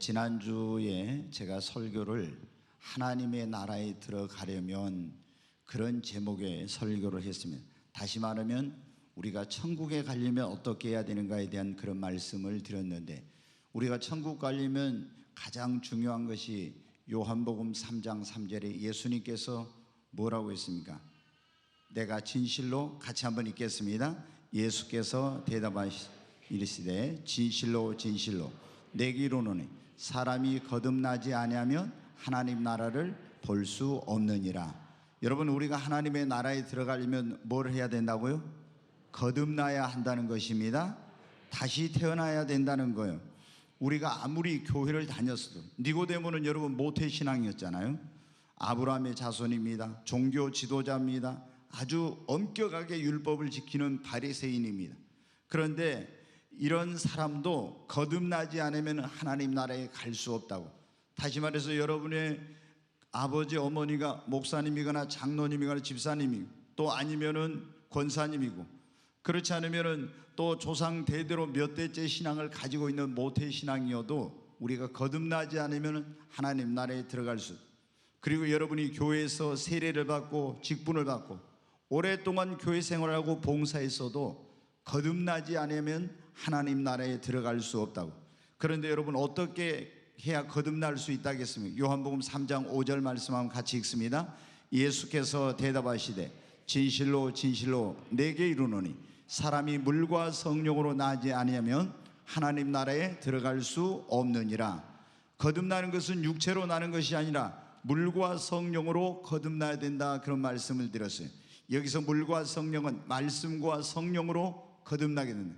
지난주에 제가 설교를 하나님의 나라에 들어가려면 그런 제목의 설교를 했습니다. 다시 말하면 우리가 천국에 가려면 어떻게 해야 되는가에 대한 그런 말씀을 드렸는데, 우리가 천국 가려면 가장 중요한 것이 요한복음 3장 3절에 예수님께서 뭐라고 했습니까? 내가 진실로, 같이 한번 읽겠습니다. 예수께서 대답하시되 진실로 진실로 내게 이르노니 사람이 거듭나지 아니하면 하나님 나라를 볼 수 없느니라. 여러분, 우리가 하나님의 나라에 들어가려면 뭘 해야 된다고요? 거듭나야 한다는 것입니다. 다시 태어나야 된다는 거예요. 우리가 아무리 교회를 다녔어도, 니고데모는 여러분 모태신앙이었잖아요. 아브라함의 자손입니다. 종교 지도자입니다. 아주 엄격하게 율법을 지키는 바리새인입니다. 그런데 이런 사람도 거듭나지 않으면 하나님 나라에 갈 수 없다고. 다시 말해서 여러분의 아버지 어머니가 목사님이거나 장로님이거나 집사님이고, 또 아니면은 권사님이고, 그렇지 않으면은 또 조상 대대로 몇 대째 신앙을 가지고 있는 모태 신앙이어도 우리가 거듭나지 않으면 하나님 나라에 들어갈 수. 그리고 여러분이 교회에서 세례를 받고 직분을 받고 오랫동안 교회 생활하고 봉사했어도 거듭나지 않으면 하나님 나라에 들어갈 수 없다고. 그런데 여러분, 어떻게 해야 거듭날 수 있다겠습니까? 요한복음 3장 5절 말씀 한번 같이 읽습니다. 예수께서 대답하시되 진실로 진실로 내게 이르노니 사람이 물과 성령으로 나지 아니하면 하나님 나라에 들어갈 수 없느니라. 거듭나는 것은 육체로 나는 것이 아니라 물과 성령으로 거듭나야 된다, 그런 말씀을 드렸어요. 여기서 물과 성령은 말씀과 성령으로 거듭나게 된다.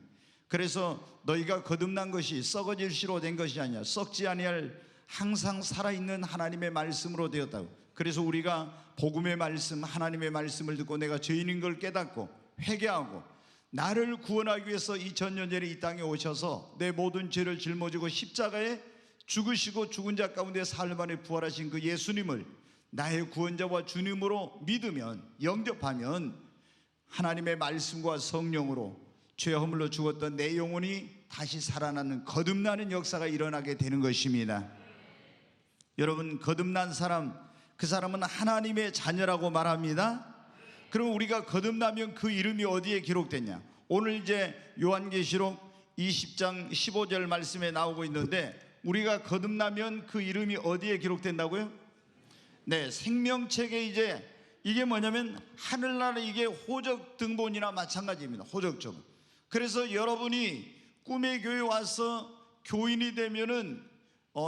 그래서 너희가 거듭난 것이 썩어질 씨로 된 것이 아니라 썩지 아니할 항상 살아있는 하나님의 말씀으로 되었다고. 그래서 우리가 복음의 말씀, 하나님의 말씀을 듣고 내가 죄인인 걸 깨닫고 회개하고 나를 구원하기 위해서 2000년 전에 이 땅에 오셔서 내 모든 죄를 짊어지고 십자가에 죽으시고 죽은 자 가운데 사흘 만에 부활하신 그 예수님을 나의 구원자와 주님으로 믿으면, 영접하면 하나님의 말씀과 성령으로 죄 허물로 죽었던 내 영혼이 다시 살아나는 거듭나는 역사가 일어나게 되는 것입니다. 여러분, 거듭난 사람, 그 사람은 하나님의 자녀라고 말합니다. 그럼 우리가 거듭나면 그 이름이 어디에 기록됐냐? 오늘 이제 요한계시록 20장 15절 말씀에 나오고 있는데, 우리가 거듭나면 그 이름이 어디에 기록된다고요? 네, 생명책에 이제 이게 뭐냐면 하늘나라, 이게 호적 등본이나 마찬가지입니다. 호적 등본. 그래서 여러분이 꿈의 교회 와서 교인이 되면은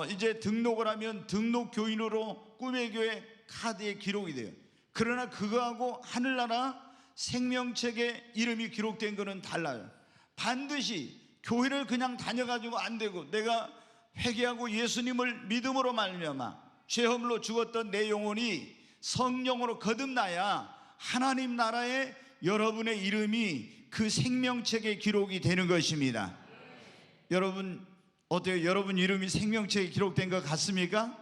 이제 등록을 하면 등록 교인으로 꿈의 교회 카드에 기록이 돼요. 그러나 그거하고 하늘나라 생명책에 이름이 기록된 거는 달라요. 반드시 교회를 그냥 다녀가지고 안 되고, 내가 회개하고 예수님을 믿음으로 말미암아 죄 허물로 죽었던 내 영혼이 성령으로 거듭나야 하나님 나라에 여러분의 이름이 그 생명책에 기록이 되는 것입니다. 여러분, 어때요? 여러분 이름이 생명책에 기록된 것 같습니까?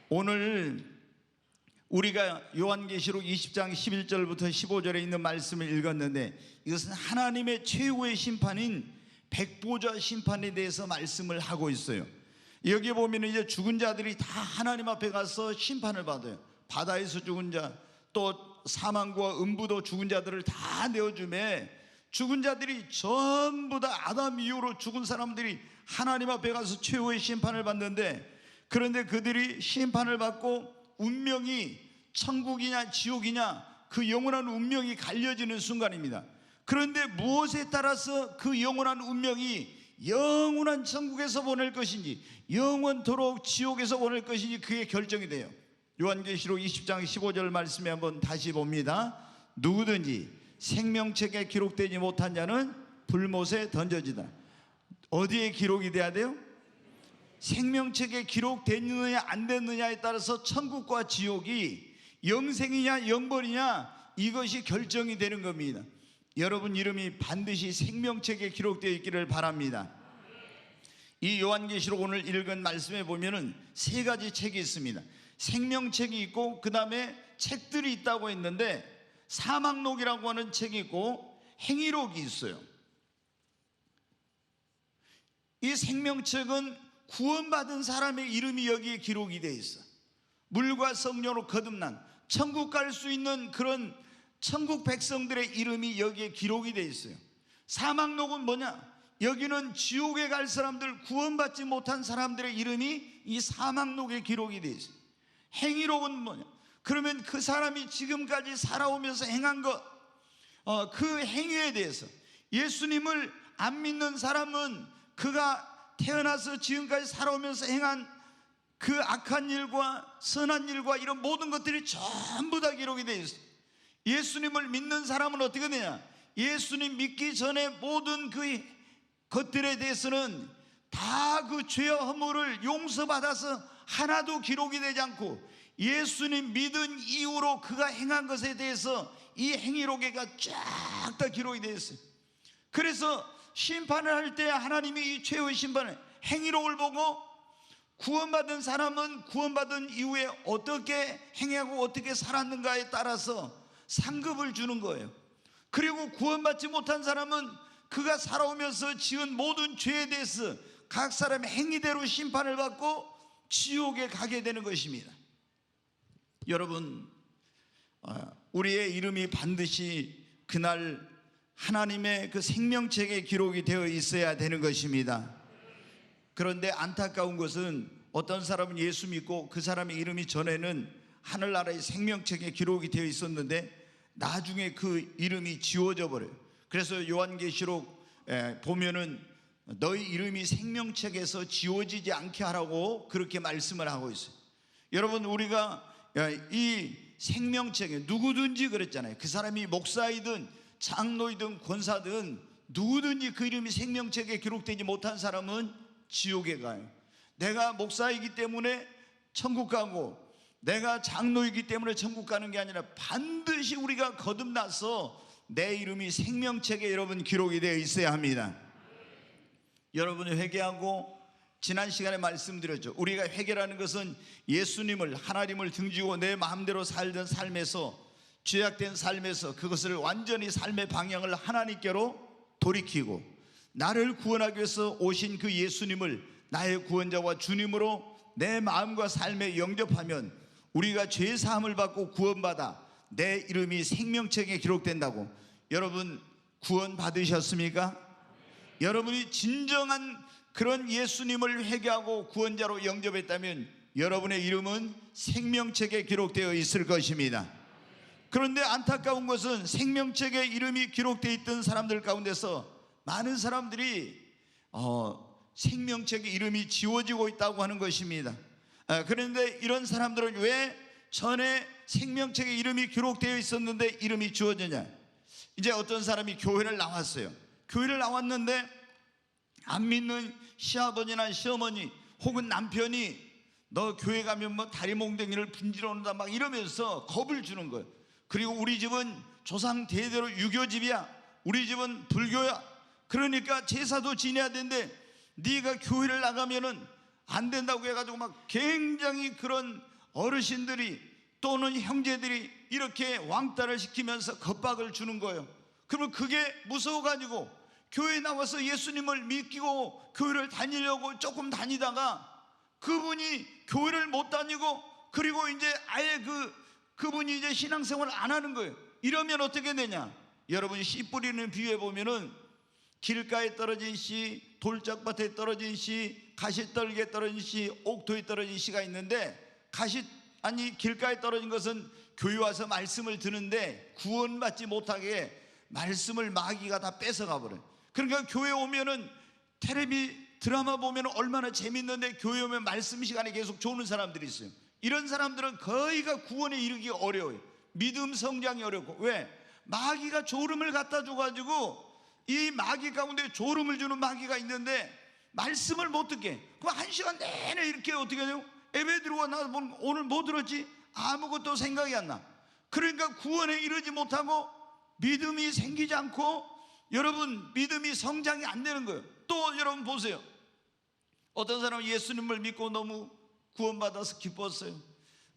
오늘 우리가 요한계시록 20장 11절부터 15절에 있는 말씀을 읽었는데, 이것은 하나님의 최후의 심판인 백보자 심판에 대해서 말씀을 하고 있어요. 여기 보면 이제 죽은 자들이 다 하나님 앞에 가서 심판을 받아요. 바다에서 죽은 자, 또 사망과 음부도 죽은 자들을 다 내어주매 죽은 자들이 전부 다 아담 이후로 죽은 사람들이 하나님 앞에 가서 최후의 심판을 받는데, 그런데 그들이 심판을 받고 운명이 천국이냐 지옥이냐, 그 영원한 운명이 갈려지는 순간입니다. 그런데 무엇에 따라서 그 영원한 운명이 영원한 천국에서 보낼 것인지 영원토록 지옥에서 보낼 것인지 그게 결정이 돼요. 요한계시록 20장 15절 말씀에 한번 다시 봅니다. 누구든지 생명책에 기록되지 못한 자는 불못에 던져지다. 어디에 기록이 돼야 돼요? 생명책에 기록됐느냐 안 됐느냐에 따라서 천국과 지옥이 영생이냐 영벌이냐, 이것이 결정이 되는 겁니다. 여러분 이름이 반드시 생명책에 기록되어 있기를 바랍니다. 이 요한계시록 오늘 읽은 말씀에 보면은 세 가지 책이 있습니다. 생명책이 있고, 그 다음에 책들이 있다고 했는데, 사망록이라고 하는 책이 있고 행위록이 있어요. 이 생명책은 구원받은 사람의 이름이 여기에 기록이 되어 있어. 물과 성령으로 거듭난 천국 갈 수 있는 그런 천국 백성들의 이름이 여기에 기록이 되어 있어요. 사막록은 뭐냐? 여기는 지옥에 갈 사람들, 구원받지 못한 사람들의 이름이 이 사막록에 기록이 되어 있어요. 행위록은 뭐냐? 그러면 그 사람이 지금까지 살아오면서 행한 것, 그 행위에 대해서, 예수님을 안 믿는 사람은 그가 태어나서 지금까지 살아오면서 행한 그 악한 일과 선한 일과 이런 모든 것들이 전부 다 기록이 되어 있어요. 예수님을 믿는 사람은 어떻게 되냐? 예수님 믿기 전에 모든 그 것들에 대해서는 다 그 죄와 허물을 용서받아서 하나도 기록이 되지 않고, 예수님 믿은 이후로 그가 행한 것에 대해서 이 행위록에가 쫙 다 기록이 되어 있어요. 그래서 심판을 할 때 하나님이 이 최후의 심판을 행위록을 보고, 구원받은 사람은 구원받은 이후에 어떻게 행하고 어떻게 살았는가에 따라서 상급을 주는 거예요. 그리고 구원받지 못한 사람은 그가 살아오면서 지은 모든 죄에 대해서 각 사람의 행위대로 심판을 받고 지옥에 가게 되는 것입니다. 여러분, 우리의 이름이 반드시 그날 하나님의 그 생명책에 기록이 되어 있어야 되는 것입니다. 그런데 안타까운 것은 어떤 사람은 예수 믿고 그 사람의 이름이 전에는 하늘나라의 생명책에 기록이 되어 있었는데 나중에 그 이름이 지워져 버려요. 그래서 요한계시록 보면은 너희 이름이 생명책에서 지워지지 않게 하라고 그렇게 말씀을 하고 있어요. 여러분, 우리가 이 생명책에 누구든지 그랬잖아요. 그 사람이 목사이든 장로이든 권사든 누구든지 그 이름이 생명책에 기록되지 못한 사람은 지옥에 가요. 내가 목사이기 때문에 천국 가고 내가 장로이기 때문에 천국 가는 게 아니라 반드시 우리가 거듭나서 내 이름이 생명책에 여러분 기록이 되어 있어야 합니다. 여러분이 회개하고, 지난 시간에 말씀드렸죠. 우리가 회개라는 것은 예수님을, 하나님을 등지고 내 마음대로 살던 삶에서, 죄악된 삶에서 그것을 완전히 삶의 방향을 하나님께로 돌이키고, 나를 구원하기 위해서 오신 그 예수님을 나의 구원자와 주님으로 내 마음과 삶에 영접하면 우리가 죄 사함을 받고 구원받아 내 이름이 생명책에 기록된다고. 여러분, 구원 받으셨습니까? 여러분이 진정한 그런 예수님을 회개하고 구원자로 영접했다면 여러분의 이름은 생명책에 기록되어 있을 것입니다. 그런데 안타까운 것은 생명책에 이름이 기록되어 있던 사람들 가운데서 많은 사람들이 생명책에 이름이 지워지고 있다고 하는 것입니다. 그런데 이런 사람들은 왜 전에 생명책에 이름이 기록되어 있었는데 이름이 지워지냐? 이제 어떤 사람이 교회를 나왔어요. 교회를 나왔는데 안 믿는 시아버지나 시어머니 혹은 남편이 너 교회 가면 뭐 다리 몽둥이를 분지러 온다 막 이러면서 겁을 주는 거예요. 그리고 우리 집은 조상 대대로 유교집이야, 우리 집은 불교야, 그러니까 제사도 지내야 되는데 네가 교회를 나가면은 안 된다고 해가지고 막 굉장히 그런 어르신들이 또는 형제들이 이렇게 왕따를 시키면서 겁박을 주는 거예요. 그러면 그게 무서워가지고 교회에 나와서 예수님을 믿고 교회를 다니려고 조금 다니다가 그분이 교회를 못 다니고, 그리고 이제 아예 그분이 이제 신앙생활을 안 하는 거예요. 이러면 어떻게 되냐? 여러분이 씨 뿌리는 비유에 보면은 길가에 떨어진 씨, 돌짝밭에 떨어진 씨, 가시떨기에 떨어진 씨, 옥토에 떨어진 씨가 있는데, 길가에 떨어진 것은 교회 와서 말씀을 듣는데 구원받지 못하게 말씀을 마귀가 다 뺏어가 버려요. 그러니까 교회 오면은 텔레비 드라마 보면 얼마나 재밌는데 교회 오면 말씀 시간에 계속 조는 사람들이 있어요. 이런 사람들은 거의가 구원에 이르기 어려워요. 믿음 성장이 어렵고. 왜? 마귀가 졸음을 갖다 줘가지고, 이 마귀 가운데 졸음을 주는 마귀가 있는데 말씀을 못 듣게. 그럼 1시간 내내 이렇게 어떻게 해요? 예배 들어와 나 오늘 뭐 들었지? 아무것도 생각이 안 나. 그러니까 구원에 이르지 못하고 믿음이 생기지 않고 여러분 믿음이 성장이 안 되는 거예요. 또 여러분 보세요. 어떤 사람은 예수님을 믿고 너무 구원받아서 기뻤어요.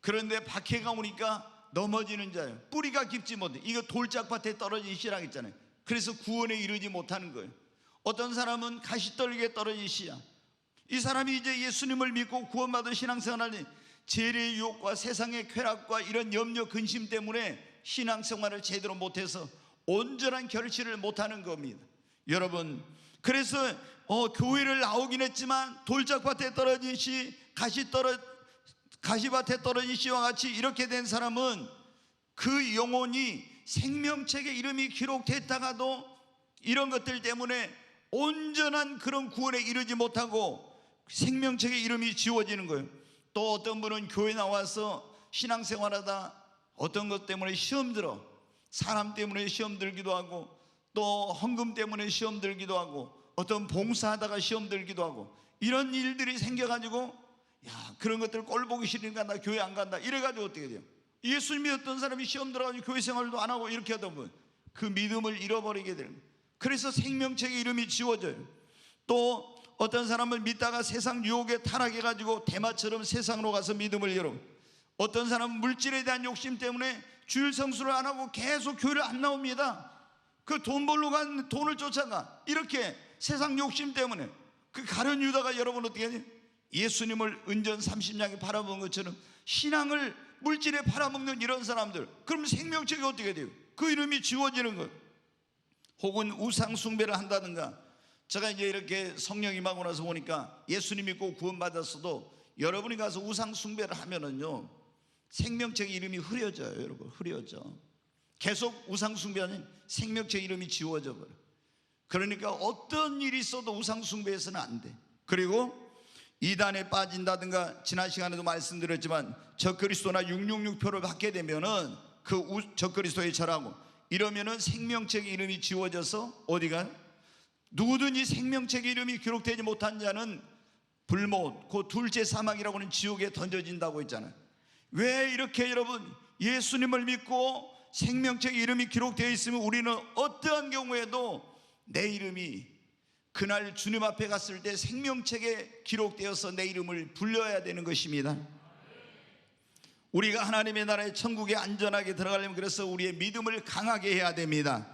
그런데 박해가 오니까 넘어지는 자예요. 뿌리가 깊지 못해. 이거 돌짝밭에 떨어진 씨라고 했잖아요. 그래서 구원에 이르지 못하는 거예요. 어떤 사람은 가시떨기에 떨어진 씨야. 이 사람이 이제 예수님을 믿고 구원받은 신앙생활을 재래의 유혹과 세상의 쾌락과 이런 염려 근심 때문에 신앙생활을 제대로 못해서 온전한 결실을 못하는 겁니다. 여러분, 그래서 교회를 나오긴 했지만 돌짝밭에 떨어진 씨, 가시밭에 떨어진 씨와 같이 이렇게 된 사람은 그 영혼이 생명책에 이름이 기록됐다가도 이런 것들 때문에 온전한 그런 구원에 이르지 못하고 생명책에 이름이 지워지는 거예요. 또 어떤 분은 교회 나와서 신앙생활하다 어떤 것 때문에 시험 들어, 사람 때문에 시험 들기도 하고, 또 헌금 때문에 시험 들기도 하고, 어떤 봉사하다가 시험 들기도 하고, 이런 일들이 생겨가지고 그런 것들 꼴 보기 싫으니까 나 교회 안 간다 이래가지고 어떻게 돼요? 예수 믿었던 사람이 시험 들어가지고 교회 생활도 안 하고 이렇게 하던 분, 그 믿음을 잃어버리게 되는 거예요. 그래서 생명책의 이름이 지워져요. 또 어떤 사람은 믿다가 세상 유혹에 타락해가지고 대마처럼 세상으로 가서 믿음을 잃어. 어떤 사람은 물질에 대한 욕심 때문에 주일 성수를 안 하고 계속 교회를 안 나옵니다. 그 돈 벌러 간 돈을 쫓아가. 이렇게 세상 욕심 때문에 그 가룟 유다가 여러분 어떻게 하냐? 예수님을 은전 30냥에 팔아먹은 것처럼 신앙을 물질에 팔아먹는 이런 사람들, 그럼 생명책이 어떻게 돼요? 그 이름이 지워지는 거예요. 혹은 우상 숭배를 한다든가. 제가 이제 이렇게 성령 임하고 나서 보니까 예수님 믿고 구원받았어도 여러분이 가서 우상 숭배를 하면은요 생명책 이름이 흐려져요. 여러분, 흐려져. 계속 우상 숭배하면 생명책 이름이 지워져 버려. 그러니까 어떤 일이 있어도 우상 숭배해서는 안 돼. 그리고 이단에 빠진다든가, 지난 시간에도 말씀드렸지만 적그리스도나 666표를 받게 되면은 그 적그리스도에 절하고 이러면은 생명책의 이름이 지워져서 어디가? 누구든지 생명책의 이름이 기록되지 못한 자는 불못, 그 둘째 사망이라고 하는 지옥에 던져진다고 했잖아요. 왜 이렇게 여러분 예수님을 믿고 생명책의 이름이 기록되어 있으면 우리는 어떠한 경우에도 내 이름이 그날 주님 앞에 갔을 때 생명책에 기록되어서 내 이름을 불려야 되는 것입니다. 우리가 하나님의 나라의 천국에 안전하게 들어가려면 그래서 우리의 믿음을 강하게 해야 됩니다.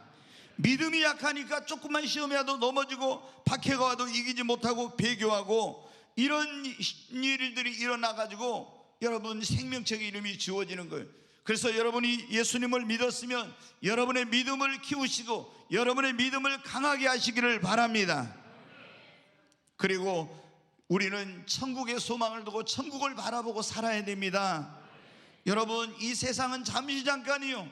믿음이 약하니까 조금만 시험에 와도 넘어지고 박해가 와도 이기지 못하고 배교하고 이런 일들이 일어나가지고 여러분 생명책의 이름이 지워지는 거예요. 그래서 여러분이 예수님을 믿었으면 여러분의 믿음을 키우시고 여러분의 믿음을 강하게 하시기를 바랍니다. 그리고 우리는 천국의 소망을 두고 천국을 바라보고 살아야 됩니다. 여러분, 이 세상은 잠시 잠깐이요,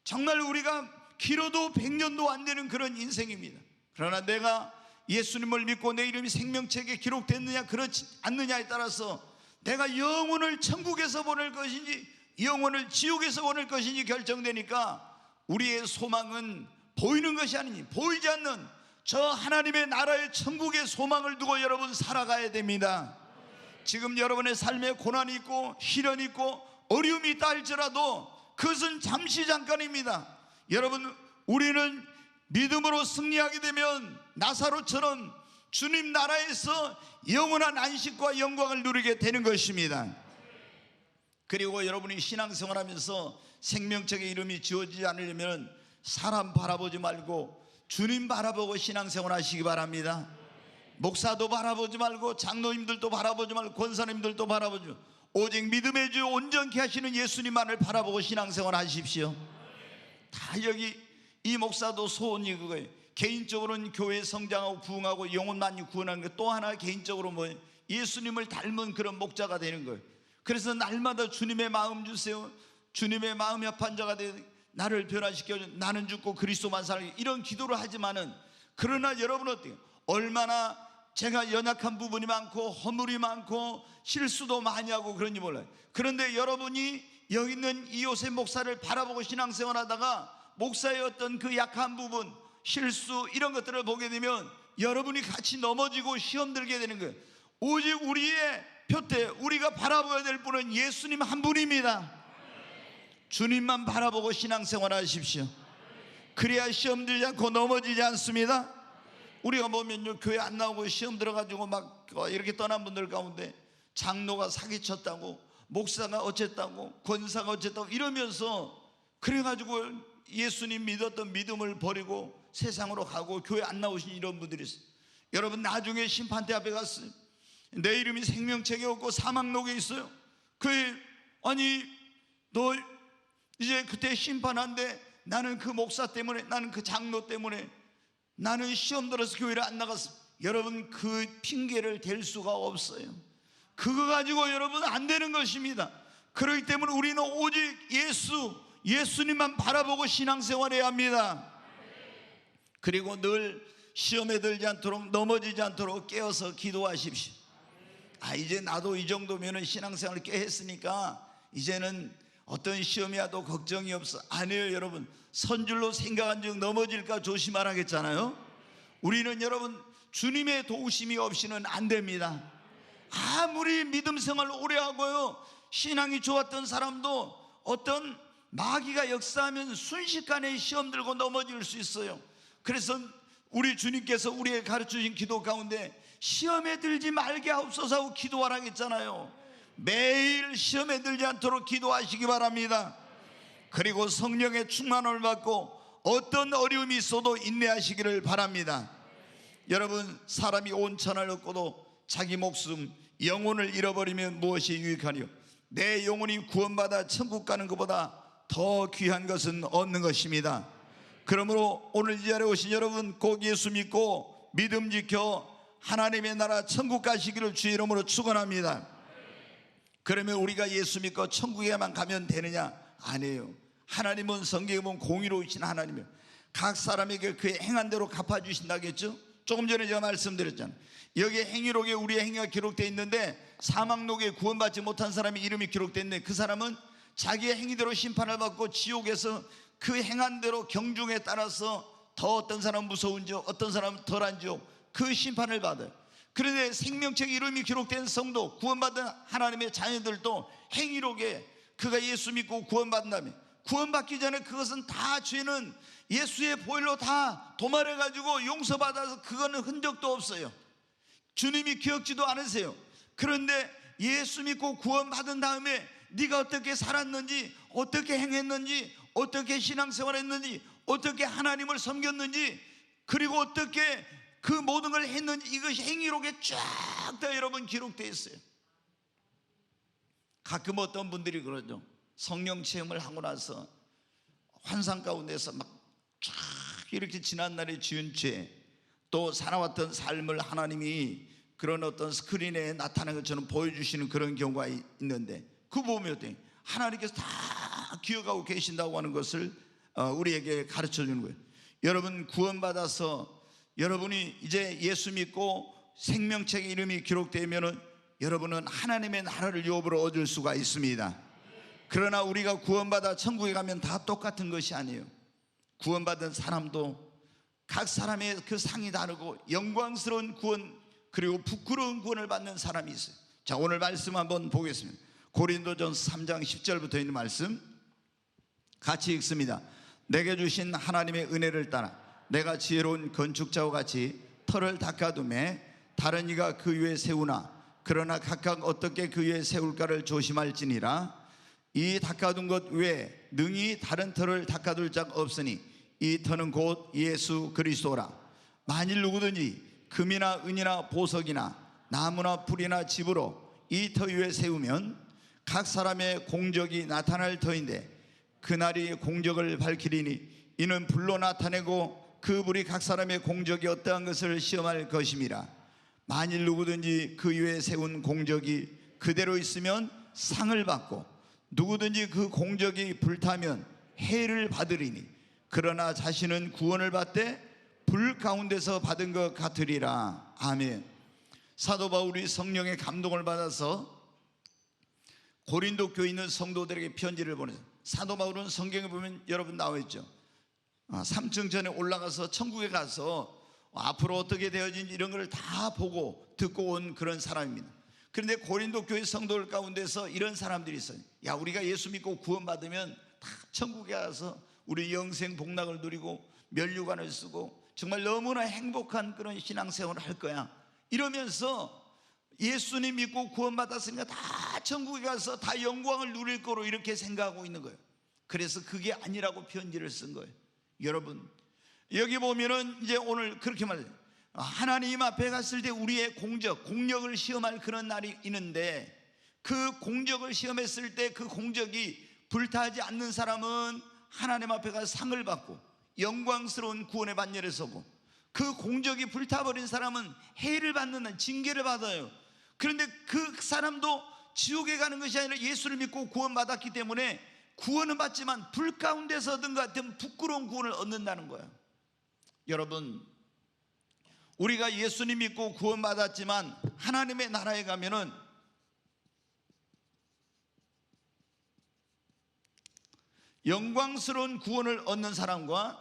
정말 우리가 길어도 100년도 안 되는 그런 인생입니다. 그러나 내가 예수님을 믿고 내 이름이 생명책에 기록됐느냐 그렇지 않느냐에 따라서 내가 영혼을 천국에서 보낼 것인지 영혼을 지옥에서 보낼 것인지 결정되니까 우리의 소망은 보이는 것이 아니니 보이지 않는 저 하나님의 나라의 천국의 소망을 두고 여러분 살아가야 됩니다. 지금 여러분의 삶에 고난이 있고 시련이 있고 어려움이 있다 할지라도 그것은 잠시 잠깐입니다. 여러분, 우리는 믿음으로 승리하게 되면 나사로처럼 주님 나라에서 영원한 안식과 영광을 누리게 되는 것입니다. 그리고 여러분이 신앙생활하면서 생명책의 이름이 지워지지 않으려면 사람 바라보지 말고 주님 바라보고 신앙생활 하시기 바랍니다. 목사도 바라보지 말고 장로님들도 바라보지 말고 권사님들도 바라보지 말고 오직 믿음의 주 온전케 하시는 예수님만을 바라보고 신앙생활 하십시오. 다 여기 이 목사도 소원이 그거예요. 개인적으로는 교회 성장하고 부흥하고 영혼 많이 구원하는 거, 또 하나 개인적으로 뭐예요? 예수님을 닮은 그런 목자가 되는 거예요. 그래서 날마다 주님의 마음 주세요. 주님의 마음이 합한 자가 되 나를 변화시켜 나는 죽고 그리스도만 살게, 이런 기도를 하지만은 그러나 여러분 어때요? 얼마나 제가 연약한 부분이 많고 허물이 많고 실수도 많이 하고 그런지 몰라요. 그런데 여러분이 여기 있는 이요셉 목사를 바라보고 신앙생활 하다가 목사의 어떤 그 약한 부분, 실수 이런 것들을 보게 되면 여러분이 같이 넘어지고 시험 들게 되는 거예요. 오직 우리의 표대, 우리가 바라봐야 될 분은 예수님 한 분입니다. 주님만 바라보고 신앙생활 하십시오. 그래야 시험 들지 않고 넘어지지 않습니다. 우리가 보면요, 교회 안 나오고 시험 들어가지고 막 이렇게 떠난 분들 가운데 장로가 사기쳤다고, 목사가 어쨌다고, 권사가 어쨌다고 이러면서 그래가지고 예수님 믿었던 믿음을 버리고 세상으로 가고 교회 안 나오신 이런 분들이 있어요. 여러분, 나중에 심판대 앞에 갔어요. 내 이름이 생명책에 없고 사망록에 있어요. 아니 너 이제 그때 심판한데 나는 그 목사 때문에, 나는 그 장로 때문에 나는 시험 들어서 교회를 안 나갔어. 여러분, 그 핑계를 댈 수가 없어요. 그거 가지고 여러분 안 되는 것입니다. 그렇기 때문에 우리는 오직 예수님만 바라보고 신앙생활해야 합니다. 그리고 늘 시험에 들지 않도록, 넘어지지 않도록 깨어서 기도하십시오. 이제 나도 이 정도면 신앙생활을 꽤 했으니까 이제는 어떤 시험이 와도 걱정이 없어. 아니에요 여러분. 선줄로 생각한 즉 넘어질까 조심하라 했잖아요. 우리는 여러분 주님의 도우심이 없이는 안 됩니다. 아무리 믿음 생활을 오래 하고요, 신앙이 좋았던 사람도 어떤 마귀가 역사하면 순식간에 시험 들고 넘어질 수 있어요. 그래서 우리 주님께서 우리에게 가르쳐주신 기도 가운데 시험에 들지 말게 하옵소서 하고 기도하라고 했잖아요. 매일 시험에 들지 않도록 기도하시기 바랍니다. 그리고 성령의 충만을 받고 어떤 어려움이 있어도 인내하시기를 바랍니다. 여러분, 사람이 온 천하를 얻고도 자기 목숨, 영혼을 잃어버리면 무엇이 유익하리요? 내 영혼이 구원받아 천국 가는 것보다 더 귀한 것은 없는 것입니다. 그러므로 오늘 이 자리에 오신 여러분, 꼭 예수 믿고 믿음 지켜 하나님의 나라 천국 가시기를 주의 이름으로 축원합니다. 그러면 우리가 예수 믿고 천국에만 가면 되느냐? 아니에요. 하나님은 성경에 보면 공의로우신 하나님이에요. 각 사람에게 그의 행한 대로 갚아주신다고 했죠. 조금 전에 제가 말씀드렸잖아요. 여기에 행위록에 우리의 행위가 기록되어 있는데 사망록에 구원받지 못한 사람의 이름이 기록되어 있는데 그 사람은 자기의 행위대로 심판을 받고 지옥에서 그 행한 대로 경중에 따라서 더 어떤 사람은 무서운 지옥, 어떤 사람은 덜한 지옥, 그 심판을 받아요. 그런데 생명책 이름이 기록된 성도, 구원받은 하나님의 자녀들도 행위록에 그가 예수 믿고 구원받는다면, 구원받기 전에 그것은 다 죄는 예수의 보혈로 다 도말해가지고 용서받아서 그거는 흔적도 없어요. 주님이 기억지도 않으세요. 그런데 예수 믿고 구원받은 다음에 네가 어떻게 살았는지, 어떻게 행했는지, 어떻게 신앙생활했는지, 어떻게 하나님을 섬겼는지, 그리고 어떻게 그 모든 걸 했는지, 이것이 행위록에 쫙 다 여러분 기록되어 있어요. 가끔 어떤 분들이 그러죠. 성령 체험을 하고 나서 환상 가운데서 막 쫙 이렇게 지난날에 지은 죄, 또 살아왔던 삶을 하나님이 그런 어떤 스크린에 나타나는 것처럼 보여주시는 그런 경우가 있는데, 그 보면 어때요? 하나님께서 다 기억하고 계신다고 하는 것을 우리에게 가르쳐 주는 거예요. 여러분, 구원받아서 여러분이 이제 예수 믿고 생명책에 이름이 기록되면은 여러분은 하나님의 나라를 유업으로 얻을 수가 있습니다. 그러나 우리가 구원받아 천국에 가면 다 똑같은 것이 아니에요. 구원받은 사람도 각 사람의 그 상이 다르고 영광스러운 구원, 그리고 부끄러운 구원을 받는 사람이 있어요. 자, 오늘 말씀 한번 보겠습니다. 고린도전서 3장 10절부터 있는 말씀 같이 읽습니다. 내게 주신 하나님의 은혜를 따라 내가 지혜로운 건축자와 같이 터를 닦아두매 다른 이가 그 위에 세우나 그러나 각각 어떻게 그 위에 세울까를 조심할지니라. 이 닦아둔 것 외에 능히 다른 터를 닦아둘 자 없으니 이 터는 곧 예수 그리스도라. 만일 누구든지 금이나 은이나 보석이나 나무나 풀이나 집으로 이 터 위에 세우면 각 사람의 공적이 나타날 터인데 그날이 공적을 밝히리니 이는 불로 나타내고 그 불이 각 사람의 공적이 어떠한 것을 시험할 것임이라. 만일 누구든지 그 위에 세운 공적이 그대로 있으면 상을 받고 누구든지 그 공적이 불타면 해를 받으리니 그러나 자신은 구원을 받되 불 가운데서 받은 것 같으리라. 아멘. 사도 바울이 성령의 감동을 받아서 고린도 교에 있는 성도들에게 편지를 보냈어요. 사도 바울은 성경에 보면 여러분 나와 있죠. 3층 전에 올라가서 천국에 가서 앞으로 어떻게 되어진지 이런 걸 다 보고 듣고 온 그런 사람입니다. 그런데 고린도 교회 성도들 가운데서 이런 사람들이 있어요. 야, 우리가 예수 믿고 구원받으면 다 천국에 가서 우리 영생 복락을 누리고 면류관을 쓰고 정말 너무나 행복한 그런 신앙생활을 할 거야. 이러면서 예수님 믿고 구원받았으니까 다 천국에 가서 다 영광을 누릴 거로 이렇게 생각하고 있는 거예요. 그래서 그게 아니라고 편지를 쓴 거예요. 여러분, 여기 보면은 이제 오늘 그렇게 말해요. 하나님 앞에 갔을 때 우리의 공력을 시험할 그런 날이 있는데, 그 공적을 시험했을 때 그 공적이 불타지 않는 사람은 하나님 앞에 가서 상을 받고 영광스러운 구원의 반열에 서고, 그 공적이 불타버린 사람은 해를 받는 징계를 받아요. 그런데 그 사람도 지옥에 가는 것이 아니라 예수를 믿고 구원받았기 때문에 구원은 받지만 불 가운데서 얻은 것 같은 부끄러운 구원을 얻는다는 거예요. 여러분, 우리가 예수님 믿고 구원받았지만 하나님의 나라에 가면은 영광스러운 구원을 얻는 사람과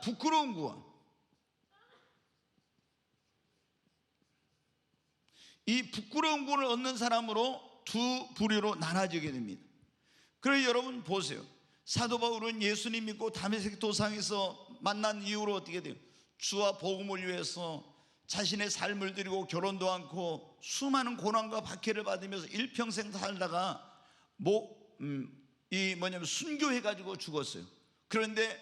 부끄러운 구원, 이 부끄러운 구원을 얻는 사람으로 두 부류로 나눠지게 됩니다. 그래서 여러분 보세요. 사도 바울은 예수님 믿고 다메섹 도상에서 만난 이후로 어떻게 돼요? 주와 복음을 위해서 자신의 삶을 드리고 결혼도 않고 수많은 고난과 박해를 받으면서 일평생 살다가 순교해가지고 죽었어요. 그런데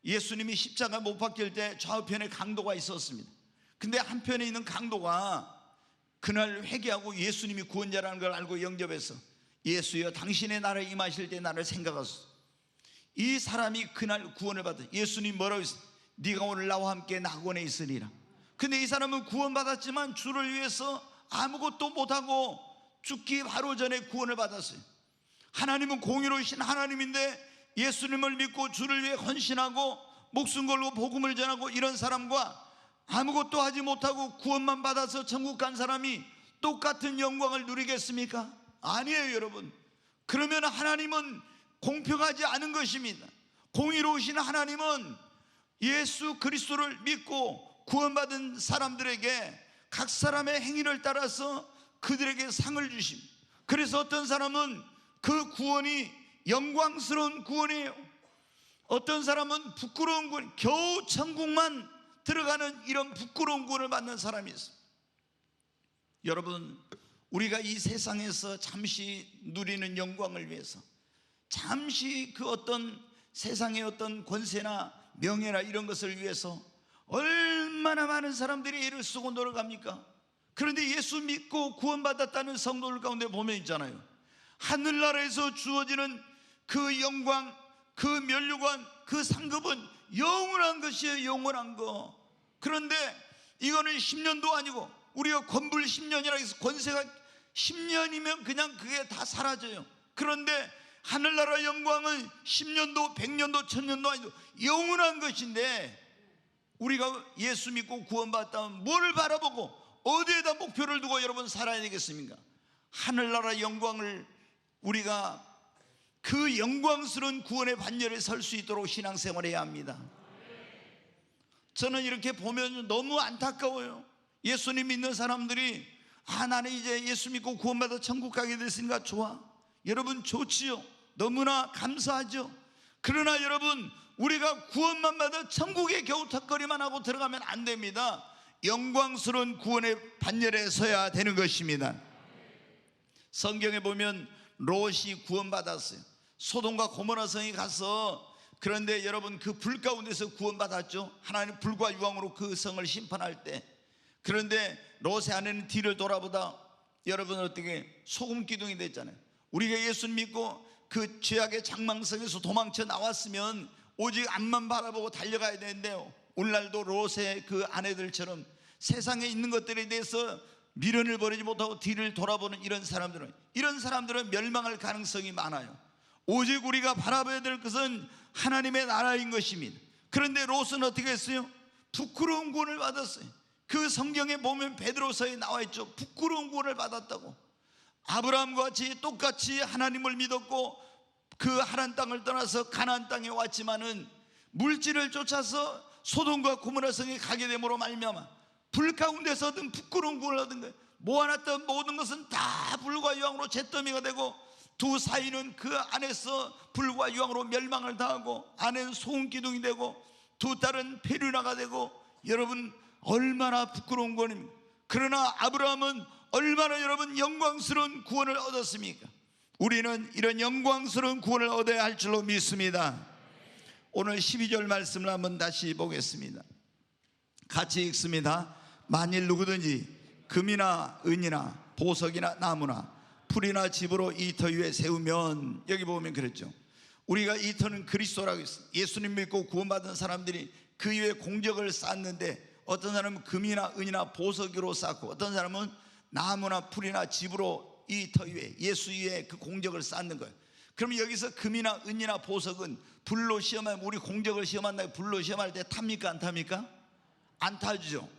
예수님이 십자가 못 박힐 때 좌우편에 강도가 있었습니다. 근데 한편에 있는 강도가 그날 회개하고 예수님이 구원자라는 걸 알고 영접해서, 예수여 당신의 나라에 임하실 때 나를 생각하소서. 이 사람이 그날 구원을 받아. 예수님 뭐라고 했어요? 네가 오늘 나와 함께 낙원에 있으리라. 근데 이 사람은 구원받았지만 주를 위해서 아무것도 못하고 죽기 바로 전에 구원을 받았어요. 하나님은 공의로우신 하나님인데 예수님을 믿고 주를 위해 헌신하고 목숨 걸고 복음을 전하고 이런 사람과 아무것도 하지 못하고 구원만 받아서 천국 간 사람이 똑같은 영광을 누리겠습니까? 아니에요, 여러분. 그러면 하나님은 공평하지 않은 것입니다. 공의로우신 하나님은 예수 그리스도를 믿고 구원받은 사람들에게 각 사람의 행위를 따라서 그들에게 상을 주십니다. 그래서 어떤 사람은 그 구원이 영광스러운 구원이에요. 어떤 사람은 부끄러운 구원, 겨우 천국만 들어가는 이런 부끄러운 구원을 받는 사람이 있어요. 여러분, 우리가 이 세상에서 잠시 누리는 영광을 위해서, 잠시 그 어떤 세상의 어떤 권세나 명예나 이런 것을 위해서 얼마나 많은 사람들이 애를 쓰고 노력합니까? 그런데 예수 믿고 구원받았다는 성도들 가운데 보면 있잖아요, 하늘나라에서 주어지는 그 영광, 그 면류관, 그 상급은 영원한 것이에요. 영원한 거. 그런데 이거는 10년도 아니고, 우리가 권불 10년이라 해서 권세가 10년이면 그냥 그게 다 사라져요. 그런데 하늘나라 영광은 10년도 100년도 1000년도 아니고 영원한 것인데, 우리가 예수 믿고 구원받았다면 뭘 바라보고 어디에다 목표를 두고 여러분 살아야 되겠습니까? 하늘나라 영광을, 우리가 그 영광스러운 구원의 반열에 설 수 있도록 신앙생활해야 합니다. 저는 이렇게 보면 너무 안타까워요. 예수님 믿는 사람들이 나는 이제 예수 믿고 구원받아 천국 가게 됐으니까 좋아. 여러분 좋지요. 너무나 감사하죠. 그러나 여러분, 우리가 구원만 받아 천국에 겨우 턱걸이만 하고 들어가면 안 됩니다. 영광스러운 구원의 반열에 서야 되는 것입니다. 성경에 보면 롯이 구원받았어요. 소돔과 고모라 성에 가서, 그런데 여러분 그 불 가운데서 구원받았죠. 하나님 불과 유황으로 그 성을 심판할 때. 그런데 롯의 아내는 뒤를 돌아보다 여러분 어떻게 소금 기둥이 됐잖아요. 우리가 예수 믿고 그 죄악의 장망성에서 도망쳐 나왔으면 오직 앞만 바라보고 달려가야 되는데요, 오늘날도 롯의 그 아내들처럼 세상에 있는 것들에 대해서 미련을 버리지 못하고 뒤를 돌아보는 이런 사람들은 멸망할 가능성이 많아요. 오직 우리가 바라봐야 될 것은 하나님의 나라인 것입니다. 그런데 롯은 어떻게 했어요? 부끄러운 구원을 받았어요. 그 성경에 보면 베드로서에 나와 있죠. 부끄러운 구원을 받았다고. 아브라함과 같이 똑같이 하나님을 믿었고 그 하란 땅을 떠나서 가나안 땅에 왔지만은 물질을 쫓아서 소돔과 고모라 성에 가게 됨으로 말미암아 불 가운데서 얻은 부끄러운 구원을 얻은 거예요. 모아놨던 모든 것은 다 불과 유황으로 잿더미가 되고, 두 사이는 그 안에서 불과 유황으로 멸망을 당하고, 아내는 소금 기둥이 되고, 두 딸은 페류나가 되고, 여러분 얼마나 부끄러운 구원입니까? 그러나 아브라함은 얼마나 여러분 영광스러운 구원을 얻었습니까? 우리는 이런 영광스러운 구원을 얻어야 할 줄로 믿습니다. 오늘 12절 말씀을 한번 다시 보겠습니다. 같이 읽습니다. 만일 누구든지 금이나 은이나 보석이나 나무나 풀이나 집으로 이 터 위에 세우면, 여기 보면 그랬죠. 우리가 이 터는 그리스도라고 했어요. 예수님 믿고 구원받은 사람들이 그 위에 공적을 쌓는데, 어떤 사람은 금이나 은이나 보석으로 쌓고, 어떤 사람은 나무나 풀이나 집으로 이 터 위에, 예수 위에 그 공적을 쌓는 거예요. 그럼 여기서 금이나 은이나 보석은 불로 시험하면, 우리 공적을 시험한다고 불로 시험할 때 탑니까 안 탑니까? 안 타죠.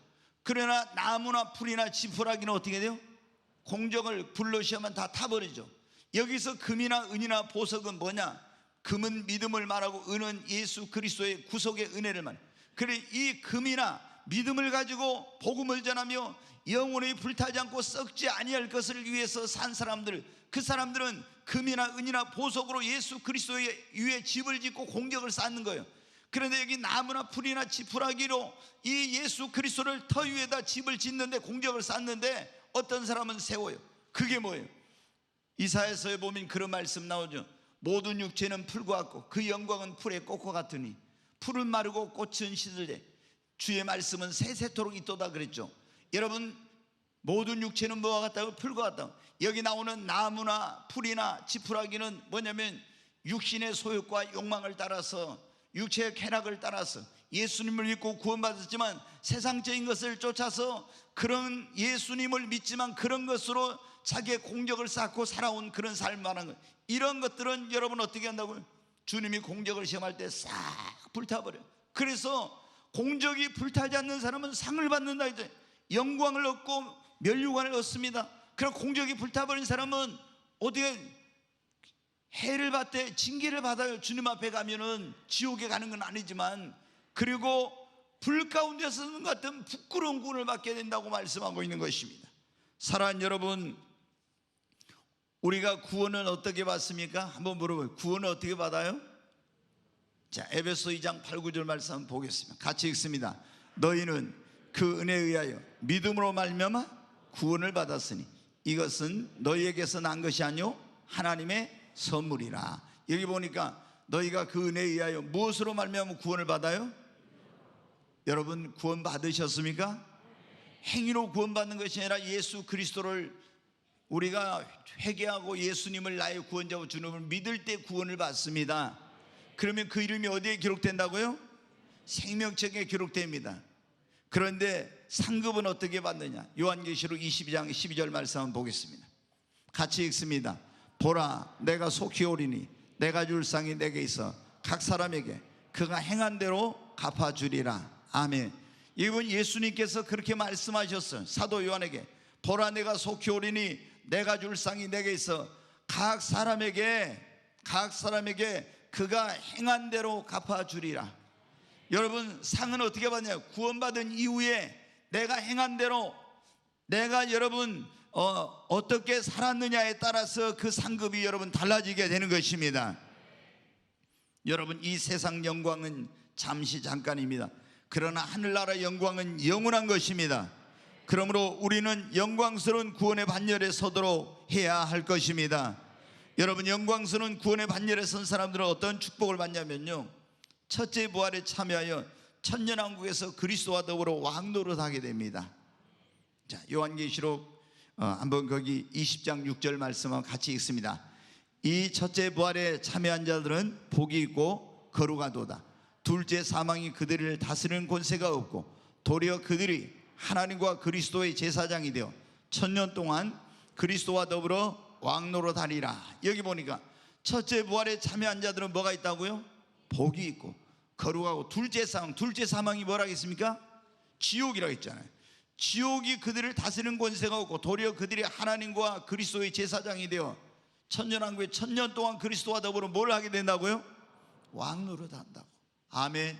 그러나 나무나 풀이나 지푸라기는 어떻게 돼요? 공적을 불로 시험하면 다 타버리죠. 여기서 금이나 은이나 보석은 뭐냐? 금은 믿음을 말하고 은은 예수 그리스도의 구속의 은혜를 말해요. 그래, 이 금이나 믿음을 가지고 복음을 전하며 영원히 불타지 않고 썩지 아니할 것을 위해서 산 사람들, 그 사람들은 금이나 은이나 보석으로 예수 그리스도의 위에 집을 짓고 공적을 쌓는 거예요. 그런데 여기 나무나 풀이나 지푸라기로 이 예수 그리스도를 터 위에다 집을 짓는데, 공적을 쌓는데 어떤 사람은 세워요. 그게 뭐예요? 이사야서에 보면 그런 말씀 나오죠. 모든 육체는 풀과 같고 그 영광은 풀의 꽃과 같으니 풀은 마르고 꽃은 시들되 주의 말씀은 세세토록 있도다 그랬죠. 여러분, 모든 육체는 뭐와 같다고? 풀과 같다고. 여기 나오는 나무나 풀이나 지푸라기는 뭐냐면 육신의 소욕과 욕망을 따라서, 육체의 쾌락을 따라서 예수님을 믿고 구원받았지만 세상적인 것을 쫓아서 그런 예수님을 믿지만 그런 것으로 자기의 공적을 쌓고 살아온 그런 삶을 말하는 거예요. 이런 것들은 여러분 어떻게 한다고요? 주님이 공적을 시험할 때 싹 불타버려요. 그래서 공적이 불타지 않는 사람은 상을 받는다 이제, 영광을 얻고 면류관을 얻습니다. 그럼 공적이 불타버린 사람은 어떻게 해를 받되 징계를 받아요. 주님 앞에 가면은 지옥에 가는 건 아니지만, 그리고 불 가운데서는 같은 부끄러운 구원을 받게 된다고 말씀하고 있는 것입니다. 사랑하는 여러분, 우리가 구원은 어떻게 받습니까? 한번 물어봐요. 구원은 어떻게 받아요? 자, 에베소 2장 8, 9절 말씀 한번 보겠습니다. 같이 읽습니다. 너희는 그 은혜에 의하여 믿음으로 말미암아 구원을 받았으니 이것은 너희에게서 난 것이 아니요 하나님의 선물이라. 여기 보니까 너희가 그 은혜에 의하여 무엇으로 말미암아 구원을 받아요? 여러분, 구원 받으셨습니까? 행위로 구원받는 것이 아니라 예수 그리스도를 우리가 회개하고 예수님을 나의 구원자고 주님을 믿을 때 구원을 받습니다. 그러면 그 이름이 어디에 기록된다고요? 생명책에 기록됩니다. 그런데 상급은 어떻게 받느냐? 요한계시록 22장 12절 말씀 한번 보겠습니다. 같이 읽습니다. 보라, 내가 속히 오리니 내가 줄 상이 내게 있어 각 사람에게 그가 행한 대로 갚아주리라. 아멘. 이분 예수님께서 그렇게 말씀하셨어요. 사도 요한에게 보라, 내가 속히 오리니 내가 줄 상이 내게 있어 각 사람에게 그가 행한 대로 갚아주리라. 여러분, 상은 어떻게 받냐? 구원받은 이후에 내가 행한 대로, 내가 여러분 어떻게 살았느냐에 따라서 그 상급이 여러분 달라지게 되는 것입니다. 여러분, 이 세상 영광은 잠시 잠깐입니다. 그러나 하늘나라 영광은 영원한 것입니다. 그러므로 우리는 영광스러운 구원의 반열에 서도록 해야 할 것입니다. 여러분, 영광스러운 구원의 반열에 선 사람들은 어떤 축복을 받냐면요, 첫째 부활에 참여하여 천년왕국에서 그리스도와 더불어 왕노릇하게 됩니다. 자, 요한계시록 한번 거기 20장 6절 말씀과 같이 읽습니다. 이 첫째 부활에 참여한 자들은 복이 있고 거룩하도다. 둘째 사망이 그들을 다스리는 권세가 없고 도리어 그들이 하나님과 그리스도의 제사장이 되어 천년 동안 그리스도와 더불어 왕노릇하리라. 여기 보니까 첫째 부활에 참여한 자들은 뭐가 있다고요? 복이 있고 거룩하고. 둘째 사망이 뭐라 했습니까? 지옥이라고 했잖아요. 지옥이 그들을 다스리는 권세가 없고 도리어 그들이 하나님과 그리스도의 제사장이 되어 천년왕국에 천년 동안 그리스도와 더불어 뭘 하게 된다고요? 왕노릇한다고. 아멘.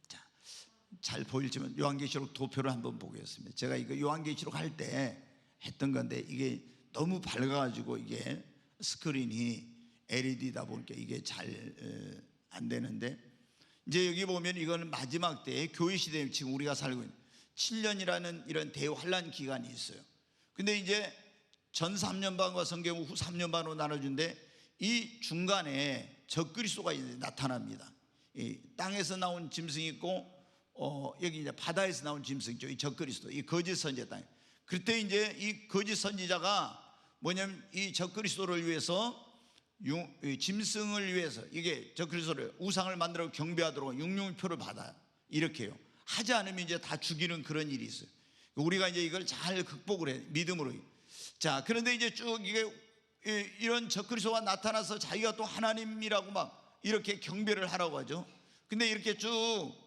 자, 잘 보일지만 요한계시록 도표를 한번 보겠습니다. 제가 이거 요한계시록 할 때 했던 건데 이게 너무 밝아가지고 이게 스크린이 LED다 보니까 이게 잘 안 되는데, 이제 여기 보면 이거는 마지막 때의 교회 시대에 지금 우리가 살고 있는 7년이라는 이런 대환란 기간이 있어요. 근데 이제 전 3년반과 성경 후 3년반으로 나눠준데 이 중간에 적그리스도가 이제 나타납니다. 이 땅에서 나온 짐승이 있고 여기 이제 바다에서 나온 짐승이죠. 이 적그리스도, 이 거짓 선지자. 그때 이제 이 거짓 선지자가 뭐냐면 이 적그리스도를 위해서 이 짐승을 위해서 이게 적그리스도를 우상을 만들어 경배하도록 육룡표를 받아요. 이렇게 해요. 하지 않으면 이제 다 죽이는 그런 일이 있어요. 우리가 이제 이걸 잘 극복을 해, 믿음으로. 자, 그런데 이제 쭉 이게 이런 적그리스도가 나타나서 자기가 또 하나님이라고 막 이렇게 경배를 하라고 하죠. 근데 이렇게 쭉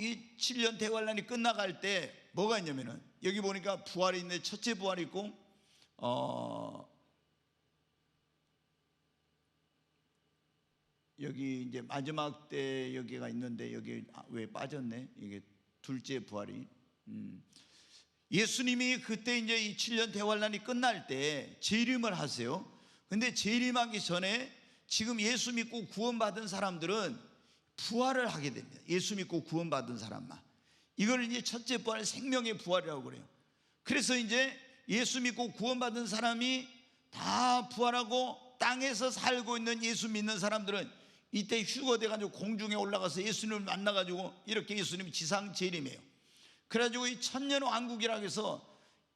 이 7년 대환란이 끝나갈 때 뭐가 있냐면은 여기 보니까 부활이 있는데 첫째 부활이 있고 여기 이제 마지막 때 여기가 있는데 여기 왜 빠졌네? 이게 둘째 부활이. 예수님이 그때 이제 이 7년 대환란이 끝날 때 재림을 하세요. 근데 재림하기 전에 지금 예수 믿고 구원받은 사람들은 부활을 하게 됩니다. 예수 믿고 구원받은 사람만. 이걸 이제 첫째 부활, 생명의 부활이라고 그래요. 그래서 이제 예수 믿고 구원받은 사람이 다 부활하고 땅에서 살고 있는 예수 믿는 사람들은 이때 휴거돼 가지고 공중에 올라가서 예수님을 만나 가지고 이렇게 예수님이 지상 재림해요. 그래가지고 이 천년 왕국이라고 해서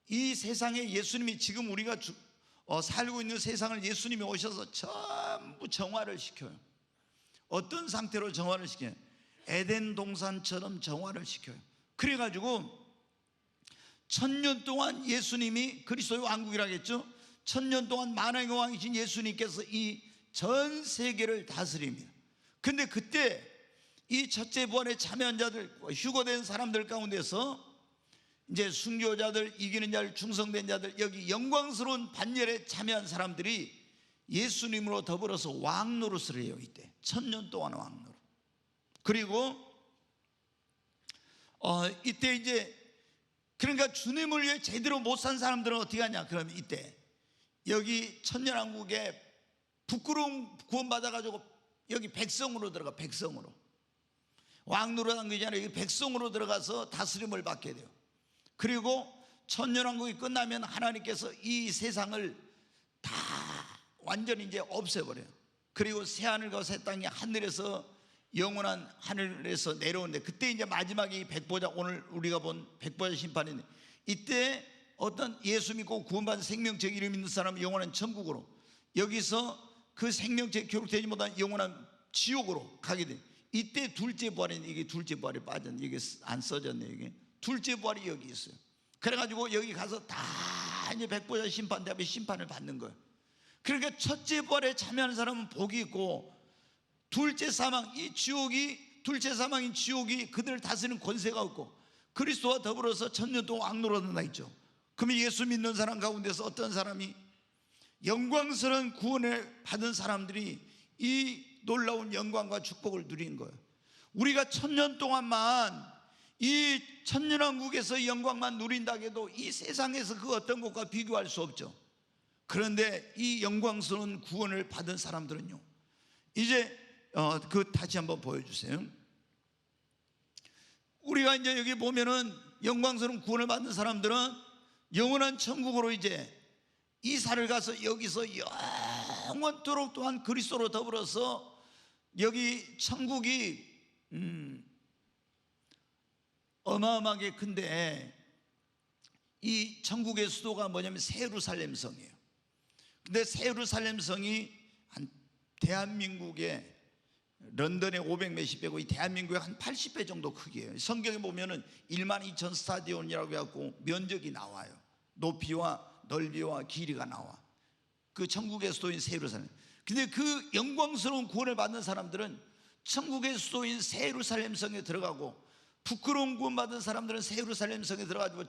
이 세상에 예수님이 지금 우리가 살고 있는 세상을 예수님이 오셔서 전부 정화를 시켜요. 어떤 상태로 정화를 시켜요? 에덴 동산처럼 정화를 시켜요. 그래가지고 천년 동안 예수님이 그리스도의 왕국이라고 했죠. 천년 동안 만왕의 왕이신 예수님께서 이 전 세계를 다스립니다. 근데 그때 이 첫째 부활에 참여한 자들, 휴거된 사람들 가운데서 이제 순교자들, 이기는 자들, 충성된 자들, 여기 영광스러운 반열에 참여한 사람들이 예수님으로 더불어서 왕노릇을 해요. 이때 천년 동안 왕노릇. 그리고 이때 이제 그러니까 주님을 위해 제대로 못 산 사람들은 어떻게 하냐? 그러면 이때 여기 천년왕국에 부끄러움 구원받아가지고 여기 백성으로 들어가. 백성으로 왕노릇 한 게 아니라 여기 백성으로 들어가서 다스림을 받게 돼요. 그리고 천년왕국이 끝나면 하나님께서 이 세상을 다 완전히 이제 없애버려요. 그리고 새하늘과 새 땅이 하늘에서 영원한 하늘에서 내려오는데 그때 이제 마지막에 백보자, 오늘 우리가 본 백보자 심판인데 이때 어떤 예수 믿고 구원받은 생명체 이름 있는 사람은 영원한 천국으로, 여기서 그 생명체 기록되지 못한 영원한 지옥으로 가게 돼. 이때 둘째 부활이, 이게 둘째 부활이 빠졌네. 이게 안 써졌네. 이게 둘째 부활이 여기 있어요. 그래가지고 여기 가서 다 이제 백보자 심판 대합의 심판을 받는 거예요. 그러니까 첫째 부활에 참여하는 사람은 복이 있고, 둘째 사망, 이 지옥이, 둘째 사망인 지옥이 그들을 다스리는 권세가 없고, 그리스도와 더불어서 천년 동안 왕노릇한다 있죠. 그러면 예수 믿는 사람 가운데서 어떤 사람이 영광스러운 구원을 받은 사람들이 이 놀라운 영광과 축복을 누린 거예요. 우리가 천년 동안만 이 천년왕국에서 영광만 누린다 해도 이 세상에서 그 어떤 것과 비교할 수 없죠. 그런데 이 영광스러운 구원을 받은 사람들은요, 이제 그 다시 한번 보여주세요. 우리가 이제 여기 보면은 영광스러운 구원을 받은 사람들은 영원한 천국으로 이제 이사를 가서 여기서 영원토록 또한 그리스도로 더불어서 여기 천국이 어마어마하게 큰데 이 천국의 수도가 뭐냐면 세루살렘 성이에요. 근데 세루살렘 성이 한 대한민국의 런던의 500 몇십 배고 이 대한민국의 한 80배 정도 크기예요. 성경에 보면은 12,000 스타디온이라고 해갖고 면적이 나와요. 높이와 넓이와 길이가 나와. 그 천국의 수도인 세루살렘. 근데 그 영광스러운 구원을 받는 사람들은 천국의 수도인 세루살렘 성에 들어가고, 부끄러운 구원 받은 사람들은 세루살렘 성에 들어가지고